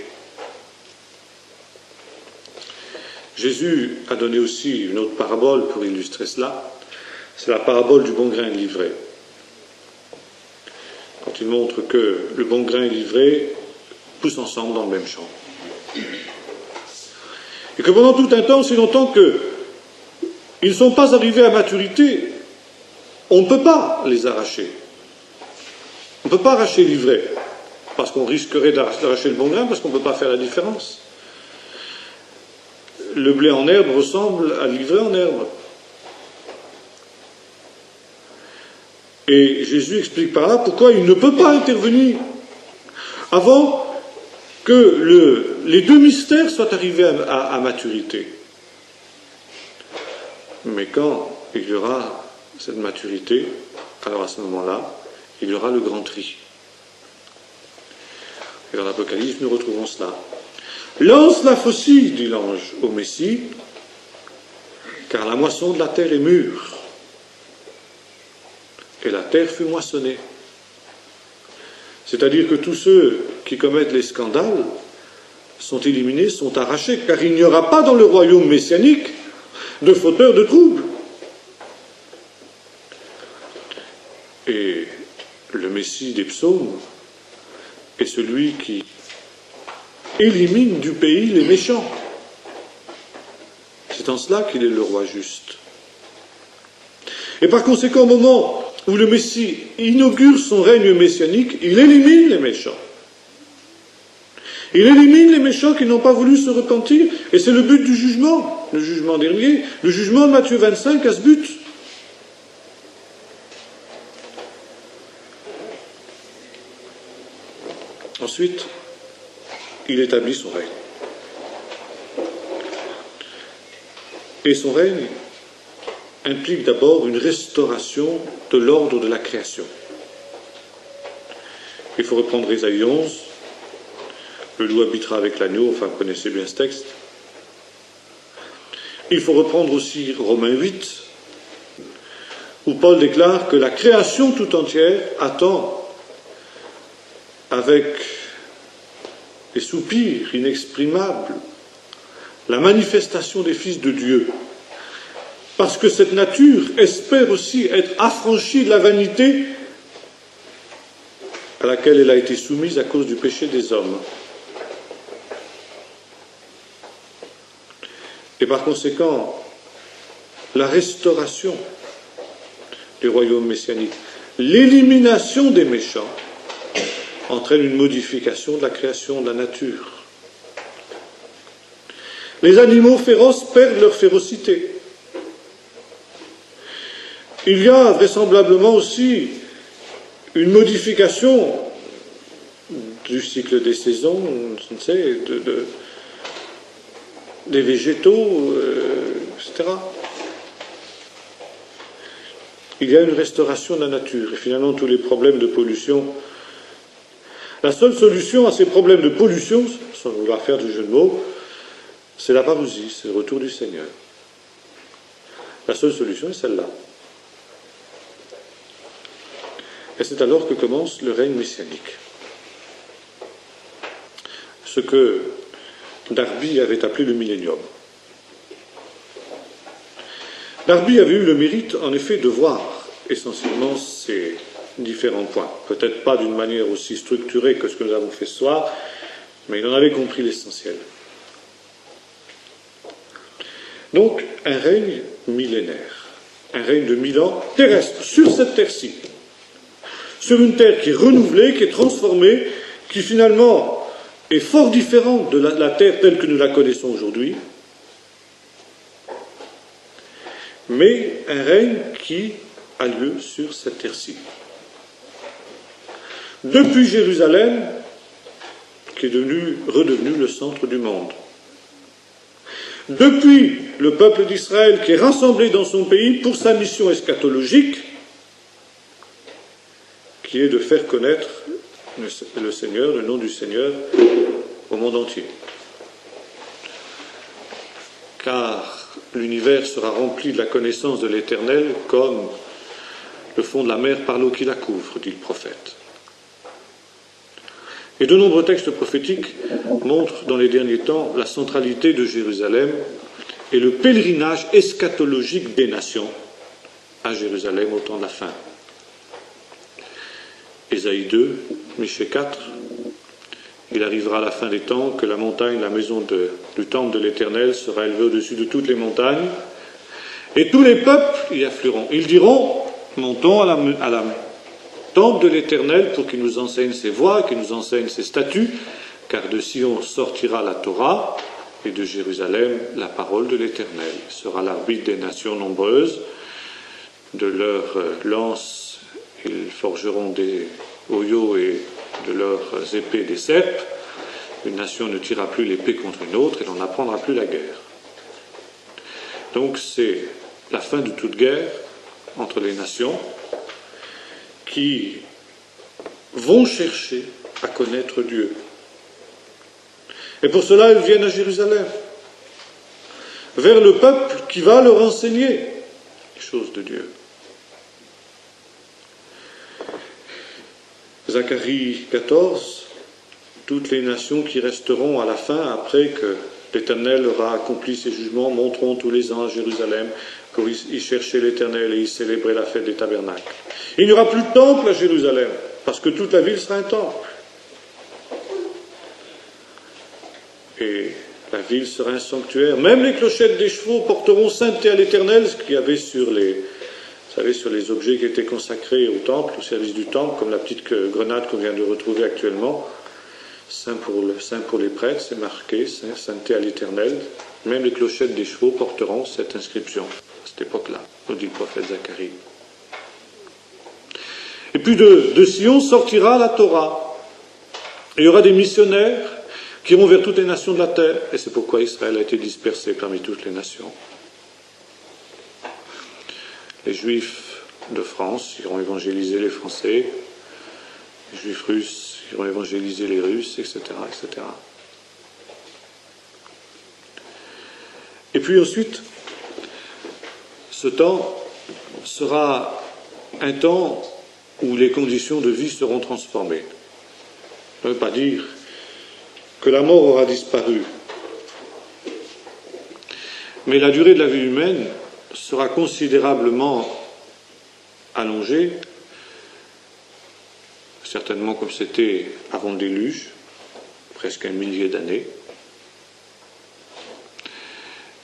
Jésus a donné aussi une autre parabole pour illustrer cela. C'est la parabole du bon grain et l'ivraie. Quand il montre que le bon grain et l'ivraie poussent ensemble dans le même champ. Et que pendant tout un temps, aussi longtemps qu'ils ne sont pas arrivés à maturité, on ne peut pas les arracher. On ne peut pas arracher l'ivraie, parce qu'on risquerait d'arracher le bon grain, parce qu'on ne peut pas faire la différence. Le blé en herbe ressemble à l'ivraie en herbe. Et Jésus explique par là pourquoi il ne peut pas intervenir avant que les deux mystères soient arrivés à maturité. Mais quand il y aura cette maturité, alors à ce moment-là, il y aura le grand tri. Et dans l'Apocalypse, nous retrouvons cela. Lance la faucille, dit l'ange au Messie, car la moisson de la terre est mûre. Et la terre fut moissonnée. C'est-à-dire que tous ceux qui commettent les scandales sont éliminés, sont arrachés, car il n'y aura pas dans le royaume messianique de fauteurs de troubles. Et le Messie des psaumes est celui qui élimine du pays les méchants. C'est en cela qu'il est le roi juste. Et par conséquent, au moment où le Messie inaugure son règne messianique, il élimine les méchants. Il élimine les méchants qui n'ont pas voulu se repentir, et c'est le but du jugement, le jugement dernier. Le jugement de Matthieu 25 a ce but. Ensuite, il établit son règne. Et son règne implique d'abord une restauration de l'ordre de la création. Il faut reprendre Ésaïe 11. Le loup habitera avec l'agneau, enfin vous connaissez bien ce texte. Il faut reprendre aussi Romains 8, où Paul déclare que la création tout entière attend avec des soupirs inexprimables la manifestation des fils de Dieu. Parce que cette nature espère aussi être affranchie de la vanité à laquelle elle a été soumise à cause du péché des hommes. Et par conséquent, la restauration du royaume messianique, l'élimination des méchants, entraîne une modification de la création de la nature. Les animaux féroces perdent leur férocité. Il y a vraisemblablement aussi une modification du cycle des saisons, je ne sais, des végétaux, etc. Il y a une restauration de la nature et finalement tous les problèmes de pollution. La seule solution à ces problèmes de pollution, sans vouloir faire du jeu de mots, c'est la parousie, c'est le retour du Seigneur. La seule solution est celle-là. Et c'est alors que commence le règne messianique. Ce que Darby avait appelé le millénium. Darby avait eu le mérite, en effet, de voir essentiellement ces différents points. Peut-être pas d'une manière aussi structurée que ce que nous avons fait ce soir, mais il en avait compris l'essentiel. Donc, un règne millénaire, un règne de 1000 ans terrestre, sur cette terre-ci, sur une terre qui est renouvelée, qui est transformée, qui finalement est fort différente de la terre telle que nous la connaissons aujourd'hui, mais un règne qui a lieu sur cette terre-ci. Depuis Jérusalem, qui est redevenu le centre du monde. Depuis le peuple d'Israël qui est rassemblé dans son pays pour sa mission eschatologique, qui est de faire connaître le Seigneur, le nom du Seigneur, au monde entier. Car l'univers sera rempli de la connaissance de l'Éternel comme le fond de la mer par l'eau qui la couvre, dit le prophète. Et de nombreux textes prophétiques montrent dans les derniers temps la centralité de Jérusalem et le pèlerinage eschatologique des nations à Jérusalem au temps de la fin. Ésaïe 2, Michée 4, il arrivera à la fin des temps que la montagne, la maison du temple de l'Éternel sera élevée au-dessus de toutes les montagnes, et tous les peuples y afflueront. Ils diront, montons à la temple de l'Éternel pour qu'il nous enseigne ses voies, qu'il nous enseigne ses statuts, car de Sion sortira la Torah, et de Jérusalem la parole de l'Éternel. Il sera l'arbitre des nations nombreuses, de leurs lances ils forgeront des oyaux et de leurs épées des cèpes. Une nation ne tirera plus l'épée contre une autre et l'on n'apprendra plus la guerre. Donc c'est la fin de toute guerre entre les nations qui vont chercher à connaître Dieu. Et pour cela, elles viennent à Jérusalem, vers le peuple qui va leur enseigner les choses de Dieu. Zacharie 14, toutes les nations qui resteront à la fin, après que l'Éternel aura accompli ses jugements, monteront tous les ans à Jérusalem pour y chercher l'Éternel et y célébrer la fête des tabernacles. Il n'y aura plus de temple à Jérusalem, parce que toute la ville sera un temple. Et la ville sera un sanctuaire. Même les clochettes des chevaux porteront sainteté à l'Éternel, ce qu'il y avait sur les, vous savez, sur les objets qui étaient consacrés au temple, au service du temple, comme la petite grenade qu'on vient de retrouver actuellement. Saint pour les prêtres, c'est marqué, sainteté à l'Éternel. Même les clochettes des chevaux porteront cette inscription, à cette époque-là, nous dit le prophète Zacharie. Et puis de Sion sortira la Torah. Et il y aura des missionnaires qui iront vers toutes les nations de la terre. Et c'est pourquoi Israël a été dispersé parmi toutes les nations. Les Juifs de France iront évangéliser les Français. Les Juifs russes iront évangéliser les Russes, etc., etc. Et puis ensuite, ce temps sera un temps où les conditions de vie seront transformées. Ça ne veut pas dire que la mort aura disparu. Mais la durée de la vie humaine sera considérablement allongée, certainement comme c'était avant le déluge, presque 1 millier d'années,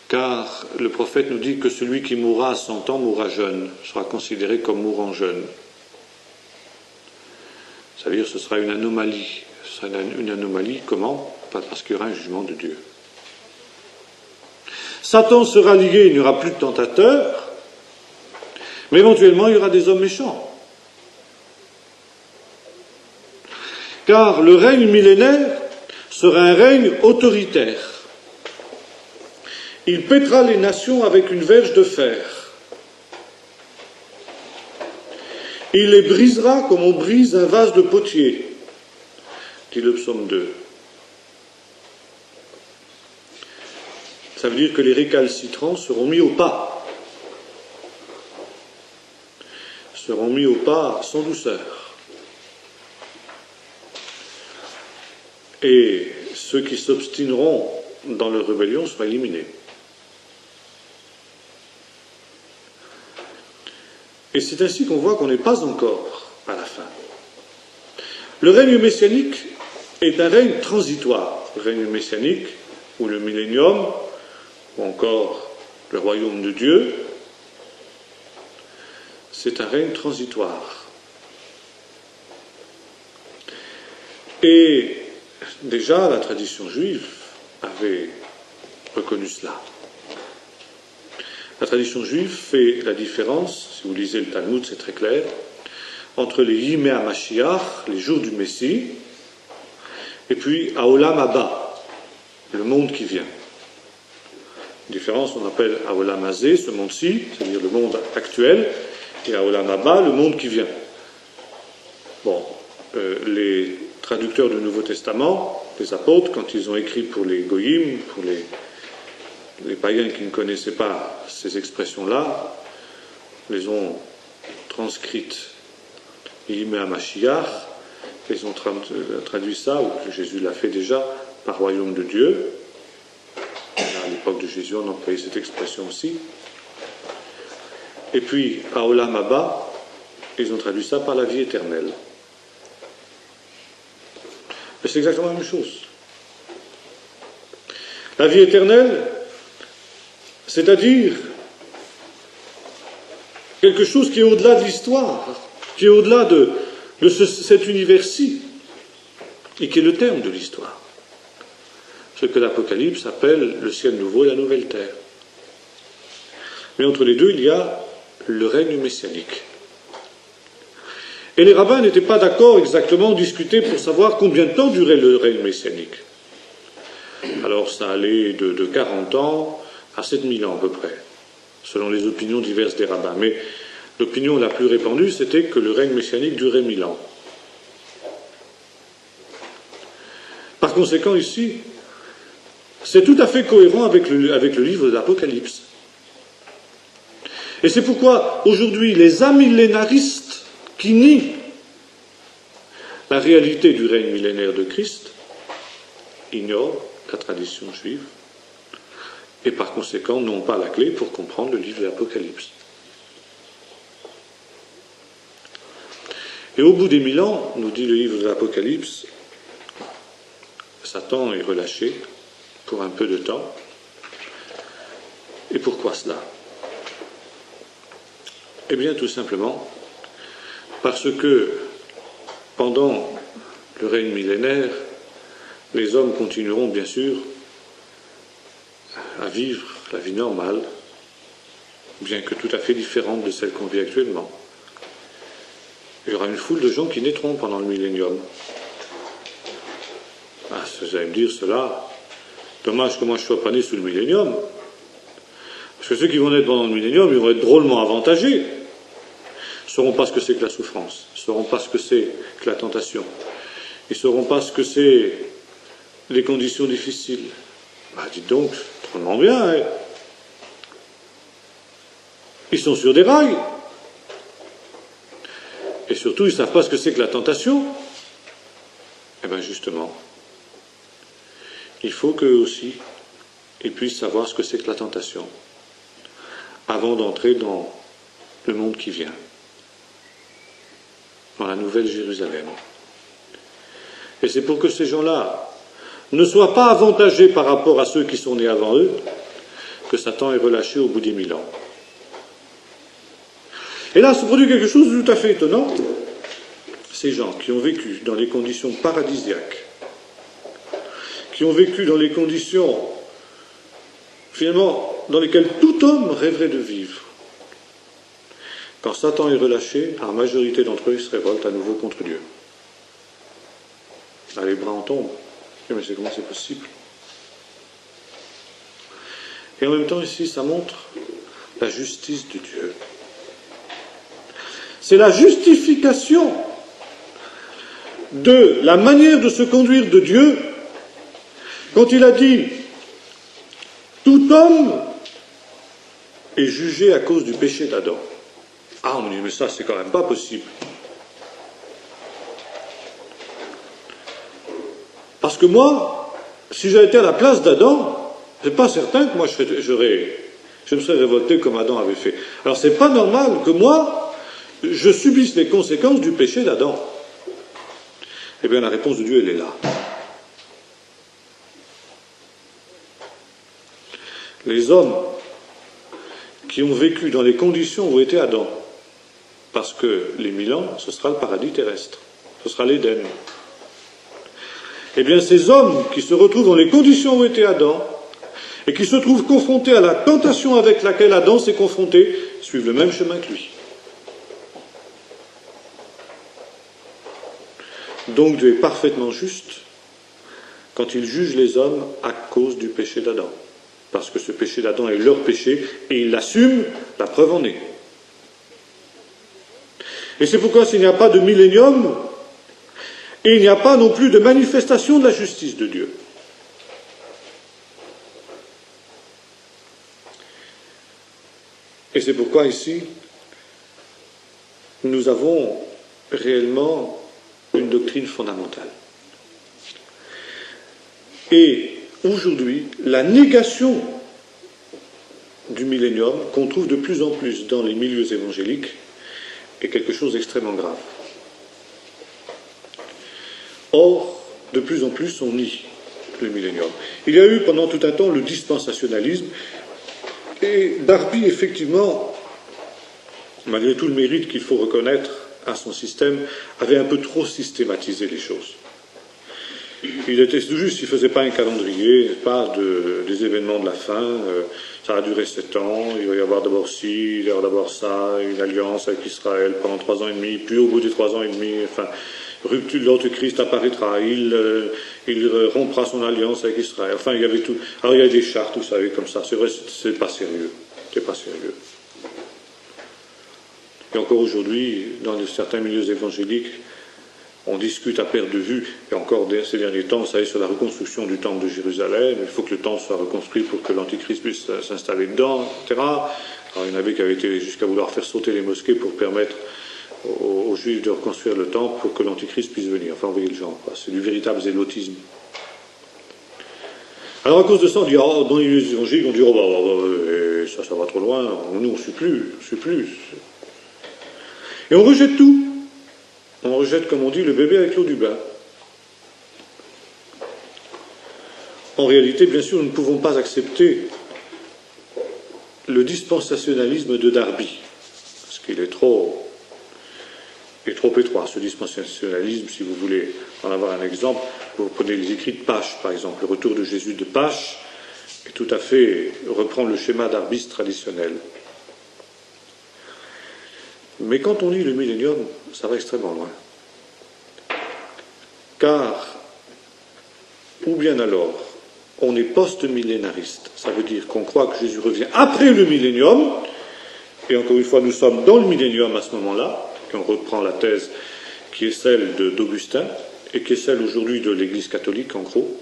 car le prophète nous dit que celui qui mourra à 100 ans mourra jeune, sera considéré comme mourant jeune. C'est-à-dire que ce sera une anomalie. Ce sera une anomalie, comment? Pas parce qu'il y aura un jugement de Dieu. Satan sera lié, il n'y aura plus de tentateurs, mais éventuellement il y aura des hommes méchants. Car le règne millénaire sera un règne autoritaire. Il pètera les nations avec une verge de fer. Il les brisera comme on brise un vase de potier, dit le psaume 2. Ça veut dire que les récalcitrants seront mis au pas. Seront mis au pas sans douceur. Et ceux qui s'obstineront dans leur rébellion seront éliminés. Et c'est ainsi qu'on voit qu'on n'est pas encore à la fin. Le règne messianique est un règne transitoire. Le règne messianique, ou le millénium, ou encore le royaume de Dieu, c'est un règne transitoire. Et déjà, la tradition juive avait reconnu cela. La tradition juive fait la différence, si vous lisez le Talmud, c'est très clair, entre les Yimei HaMashiach, les jours du Messie, et puis Haolam Haba, le monde qui vient. Différence, on appelle Haolam Hazé, ce monde-ci, c'est-à-dire le monde actuel, et Haolam Haba, le monde qui vient. Bon, les traducteurs du Nouveau Testament, les apôtres, quand ils ont écrit pour les Goyim, pour les païens qui ne connaissaient pas ces expressions-là, les ont transcrites. Yimei HaMashiach, ils ont traduit ça, ou Jésus l'a fait déjà, par royaume de Dieu. À l'époque de Jésus, on employait cette expression aussi. Et puis, Haolam Haba, ils ont traduit ça par la vie éternelle. Mais c'est exactement la même chose. La vie éternelle, c'est-à-dire quelque chose qui est au-delà de l'histoire, qui est au-delà de cet univers-ci, et qui est le terme de l'histoire. Ce que l'Apocalypse appelle le ciel nouveau et la nouvelle terre. Mais entre les deux, il y a le règne messianique. Et les rabbins n'étaient pas d'accord exactement discuter pour savoir combien de temps durait le règne messianique. Alors ça allait de 40 ans à 7000 ans à peu près, selon les opinions diverses des rabbins. Mais l'opinion la plus répandue, c'était que le règne messianique durait 1000 ans. Par conséquent, ici, c'est tout à fait cohérent avec le livre de l'Apocalypse. Et c'est pourquoi, aujourd'hui, les amillénaristes qui nient la réalité du règne millénaire de Christ ignorent la tradition juive et par conséquent n'ont pas la clé pour comprendre le livre de l'Apocalypse. Et au bout des 1000 ans, nous dit le livre de l'Apocalypse, Satan est relâché pour un peu de temps. Et pourquoi cela? Eh bien, tout simplement, parce que pendant le règne millénaire, les hommes continueront bien sûr à vivre la vie normale, bien que tout à fait différente de celle qu'on vit actuellement. Il y aura une foule de gens qui naîtront pendant le millénium. Ah, vous allez me dire cela, dommage que moi je ne sois pas né sous le millénium, parce que ceux qui vont naître pendant le millénium, ils vont être drôlement avantagés. Ils ne sauront pas ce que c'est que la souffrance, ils ne sauront pas ce que c'est que la tentation, ils ne sauront pas ce que c'est les conditions difficiles. Bah, dites donc, drôlement bien, hein. Ils sont sur des rails. Et surtout, ils ne savent pas ce que c'est que la tentation. Eh bien, justement, il faut qu'eux aussi, ils puissent savoir ce que c'est que la tentation, avant d'entrer dans le monde qui vient, dans la nouvelle Jérusalem. Et c'est pour que ces gens-là ne soient pas avantagés par rapport à ceux qui sont nés avant eux, que Satan est relâché au bout des 1000 ans. Et là se produit quelque chose de tout à fait étonnant. Ces gens qui ont vécu dans les conditions paradisiaques, qui ont vécu dans les conditions, finalement, dans lesquelles tout homme rêverait de vivre, quand Satan est relâché, la majorité d'entre eux se révoltent à nouveau contre Dieu. Là, les bras en tombent. Mais comment c'est possible? Et en même temps, ici, ça montre la justice de Dieu. C'est la justification de la manière de se conduire de Dieu quand il a dit « Tout homme est jugé à cause du péché d'Adam ». Ah, on me dit « Mais ça, c'est quand même pas possible ». Parce que moi, si j'avais été à la place d'Adam, c'est pas certain que moi je me serais révolté comme Adam avait fait. Alors c'est pas normal que moi, je subisse les conséquences du péché d'Adam. Eh bien la réponse de Dieu, elle est là. Les hommes qui ont vécu dans les conditions où était Adam, parce que les 1000 ans, ce sera le paradis terrestre, ce sera l'Éden. Eh bien, ces hommes qui se retrouvent dans les conditions où était Adam, et qui se trouvent confrontés à la tentation avec laquelle Adam s'est confronté, suivent le même chemin que lui. Donc Dieu est parfaitement juste quand il juge les hommes à cause du péché d'Adam. Parce que ce péché d'Adam est leur péché, et il l'assume, la preuve en est. Et c'est pourquoi s'il n'y a pas de millénium, et il n'y a pas non plus de manifestation de la justice de Dieu. Et c'est pourquoi ici, nous avons réellement une doctrine fondamentale. Et aujourd'hui, la négation du millénium, qu'on trouve de plus en plus dans les milieux évangéliques, est quelque chose d'extrêmement grave. Or, de plus en plus, on nie le millénium. Il y a eu pendant tout un temps le dispensationalisme, et Darby, effectivement, malgré tout le mérite qu'il faut reconnaître à son système, avait un peu trop systématisé les choses. Il était tout juste, il ne faisait pas un calendrier, pas des événements de la fin, ça a duré 7 ans, il va y avoir d'abord ci, il va y avoir d'abord ça, une alliance avec Israël pendant 3 ans et demi, puis au bout des 3 ans et demi, enfin, rupture de l'Antéchrist apparaîtra, il rompra son alliance avec Israël. Enfin, il y avait tout. Alors il y a des chartes, vous savez, comme ça. C'est vrai, c'est pas sérieux. C'est pas sérieux. Et encore aujourd'hui, dans certains milieux évangéliques, on discute à perte de vue, et encore ces derniers temps, vous savez, sur la reconstruction du temple de Jérusalem. Il faut que le temple soit reconstruit pour que l'Antéchrist puisse s'installer dedans, etc. Alors il y en avait qui avaient été jusqu'à vouloir faire sauter les mosquées pour permettre aux Juifs de reconstruire le temple pour que l'Antichrist puisse venir. Enfin, vous voyez le genre, c'est du véritable zélotisme. Alors, à cause de ça, on dit, oh, dans les milieux évangéliques, on dit, oh, ça va trop loin, nous, on ne suit plus. Et on rejette tout. On rejette, comme on dit, le bébé avec l'eau du bain. En réalité, bien sûr, nous ne pouvons pas accepter le dispensationalisme de Darby, parce qu'il est trop étroit, ce dispensationalisme. Si vous voulez en avoir un exemple, vous prenez les écrits de Pache, par exemple, le retour de Jésus de Pache, et tout à fait reprend le schéma d'arbiste traditionnel. Mais quand on lit le Millénium, ça va extrêmement loin. Car, ou bien alors, on est post-millénariste. Ça veut dire qu'on croit que Jésus revient après le Millénium, et encore une fois, nous sommes dans le Millénium à ce moment-là, et on reprend la thèse qui est celle d'Augustin, et qui est celle aujourd'hui de l'Église catholique, en gros,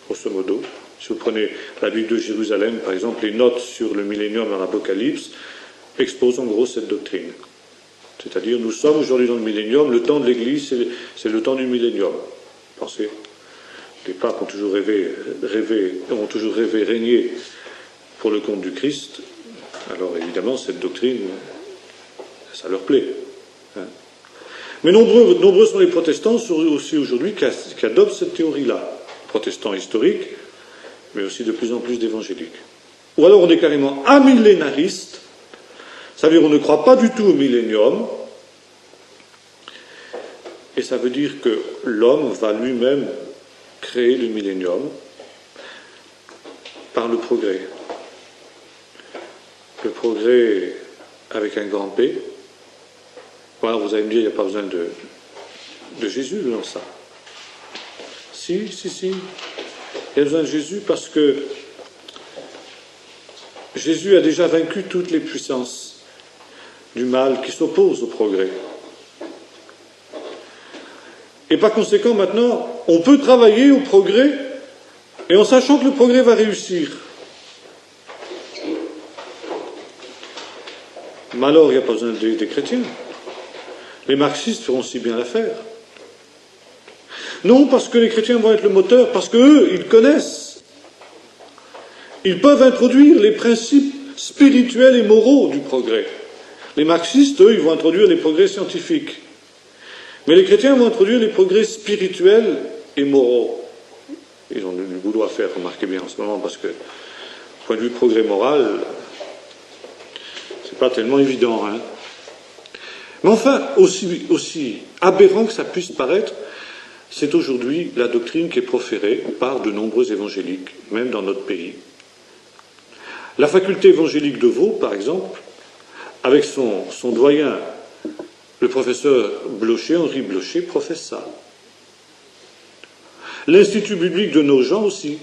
grosso modo. Si vous prenez la Bible de Jérusalem, par exemple, les notes sur le Millénium dans l'Apocalypse exposent en gros cette doctrine. C'est-à-dire, nous sommes aujourd'hui dans le Millénium, le temps de l'Église, c'est le temps du Millénium. Pensez, les papes ont toujours rêvé régner pour le compte du Christ. Alors évidemment, cette doctrine, ça leur plaît. Hein. Mais nombreux sont les protestants aussi aujourd'hui qui adoptent cette théorie-là. Protestants historiques, mais aussi de plus en plus d'évangéliques. Ou alors on est carrément amillénariste, ça veut dire on ne croit pas du tout au millénium, et ça veut dire que l'homme va lui-même créer le millénium par le progrès. Le progrès avec un grand P. Voilà, vous allez me dire, il n'y a pas besoin de Jésus dans ça. Si. Il y a besoin de Jésus parce que Jésus a déjà vaincu toutes les puissances du mal qui s'opposent au progrès. Et par conséquent, maintenant, on peut travailler au progrès et en sachant que le progrès va réussir. Mais alors, il n'y a pas besoin des chrétiens. Les marxistes feront si bien l'affaire. Non, parce que les chrétiens vont être le moteur, parce qu'eux, ils connaissent. Ils peuvent introduire les principes spirituels et moraux du progrès. Les marxistes, eux, ils vont introduire les progrès scientifiques. Mais les chrétiens vont introduire les progrès spirituels et moraux. Ils ont du boulot à faire, remarquez bien en ce moment, parce que, point de vue progrès moral, c'est pas tellement évident, hein. Mais enfin, aussi aberrant que ça puisse paraître, c'est aujourd'hui la doctrine qui est proférée par de nombreux évangéliques, même dans notre pays. La faculté évangélique de Vaud, par exemple, avec son doyen, le professeur Blocher, Henri Blocher, professe ça. L'Institut biblique de Nogent aussi.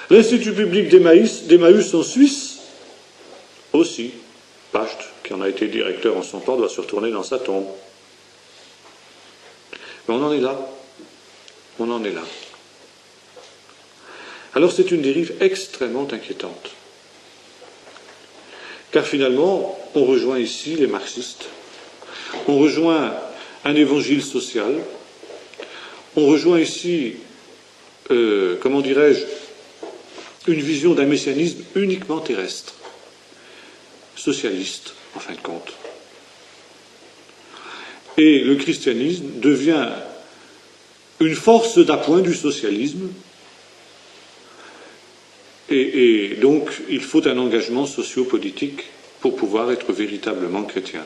L'Institut biblique d'Emmaüs en Suisse aussi. Pacht, qui en a été directeur en son temps, doit se retourner dans sa tombe. Mais on en est là. On en est là. Alors c'est une dérive extrêmement inquiétante. Car finalement, on rejoint ici les marxistes. On rejoint un évangile social. On rejoint ici, comment dirais-je, une vision d'un messianisme uniquement terrestre, socialiste, en fin de compte. Et le christianisme devient une force d'appoint du socialisme, et donc il faut un engagement socio-politique pour pouvoir être véritablement chrétien.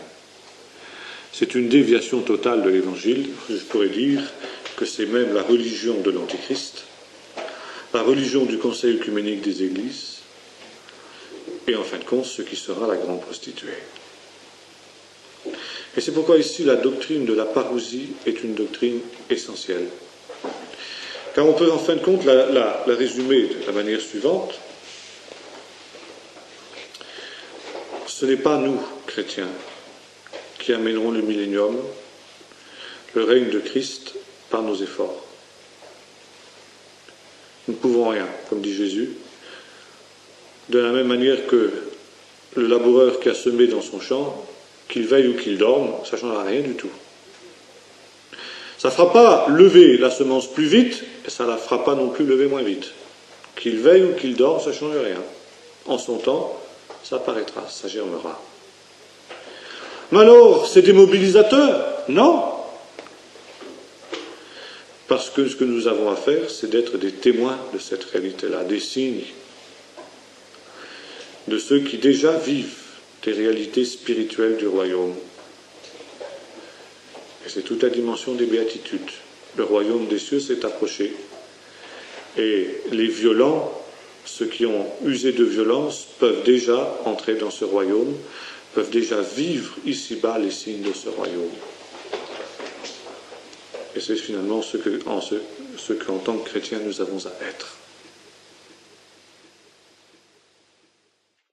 C'est une déviation totale de l'Évangile. Je pourrais dire que c'est même la religion de l'Antéchrist, la religion du Conseil œcuménique des Églises, et en fin de compte, ce qui sera la grande prostituée. Et c'est pourquoi ici la doctrine de la parousie est une doctrine essentielle. Car on peut en fin de compte la résumer de la manière suivante. Ce n'est pas nous, chrétiens, qui amèneront le millénium, le règne de Christ, par nos efforts. Nous ne pouvons rien, comme dit Jésus. De la même manière que le laboureur qui a semé dans son champ, qu'il veille ou qu'il dorme, ça ne changera rien du tout. Ça ne fera pas lever la semence plus vite, et ça ne la fera pas non plus lever moins vite. Qu'il veille ou qu'il dorme, ça ne change rien. En son temps, ça apparaîtra, ça germera. Mais alors, c'est démobilisateur? Non. Parce que ce que nous avons à faire, c'est d'être des témoins de cette réalité-là, des signes, de ceux qui déjà vivent des réalités spirituelles du royaume. Et c'est toute la dimension des béatitudes. Le royaume des cieux s'est approché. Et les violents, ceux qui ont usé de violence, peuvent déjà entrer dans ce royaume, peuvent déjà vivre ici-bas les signes de ce royaume. Et c'est finalement ce qu'en tant que chrétiens nous avons à être.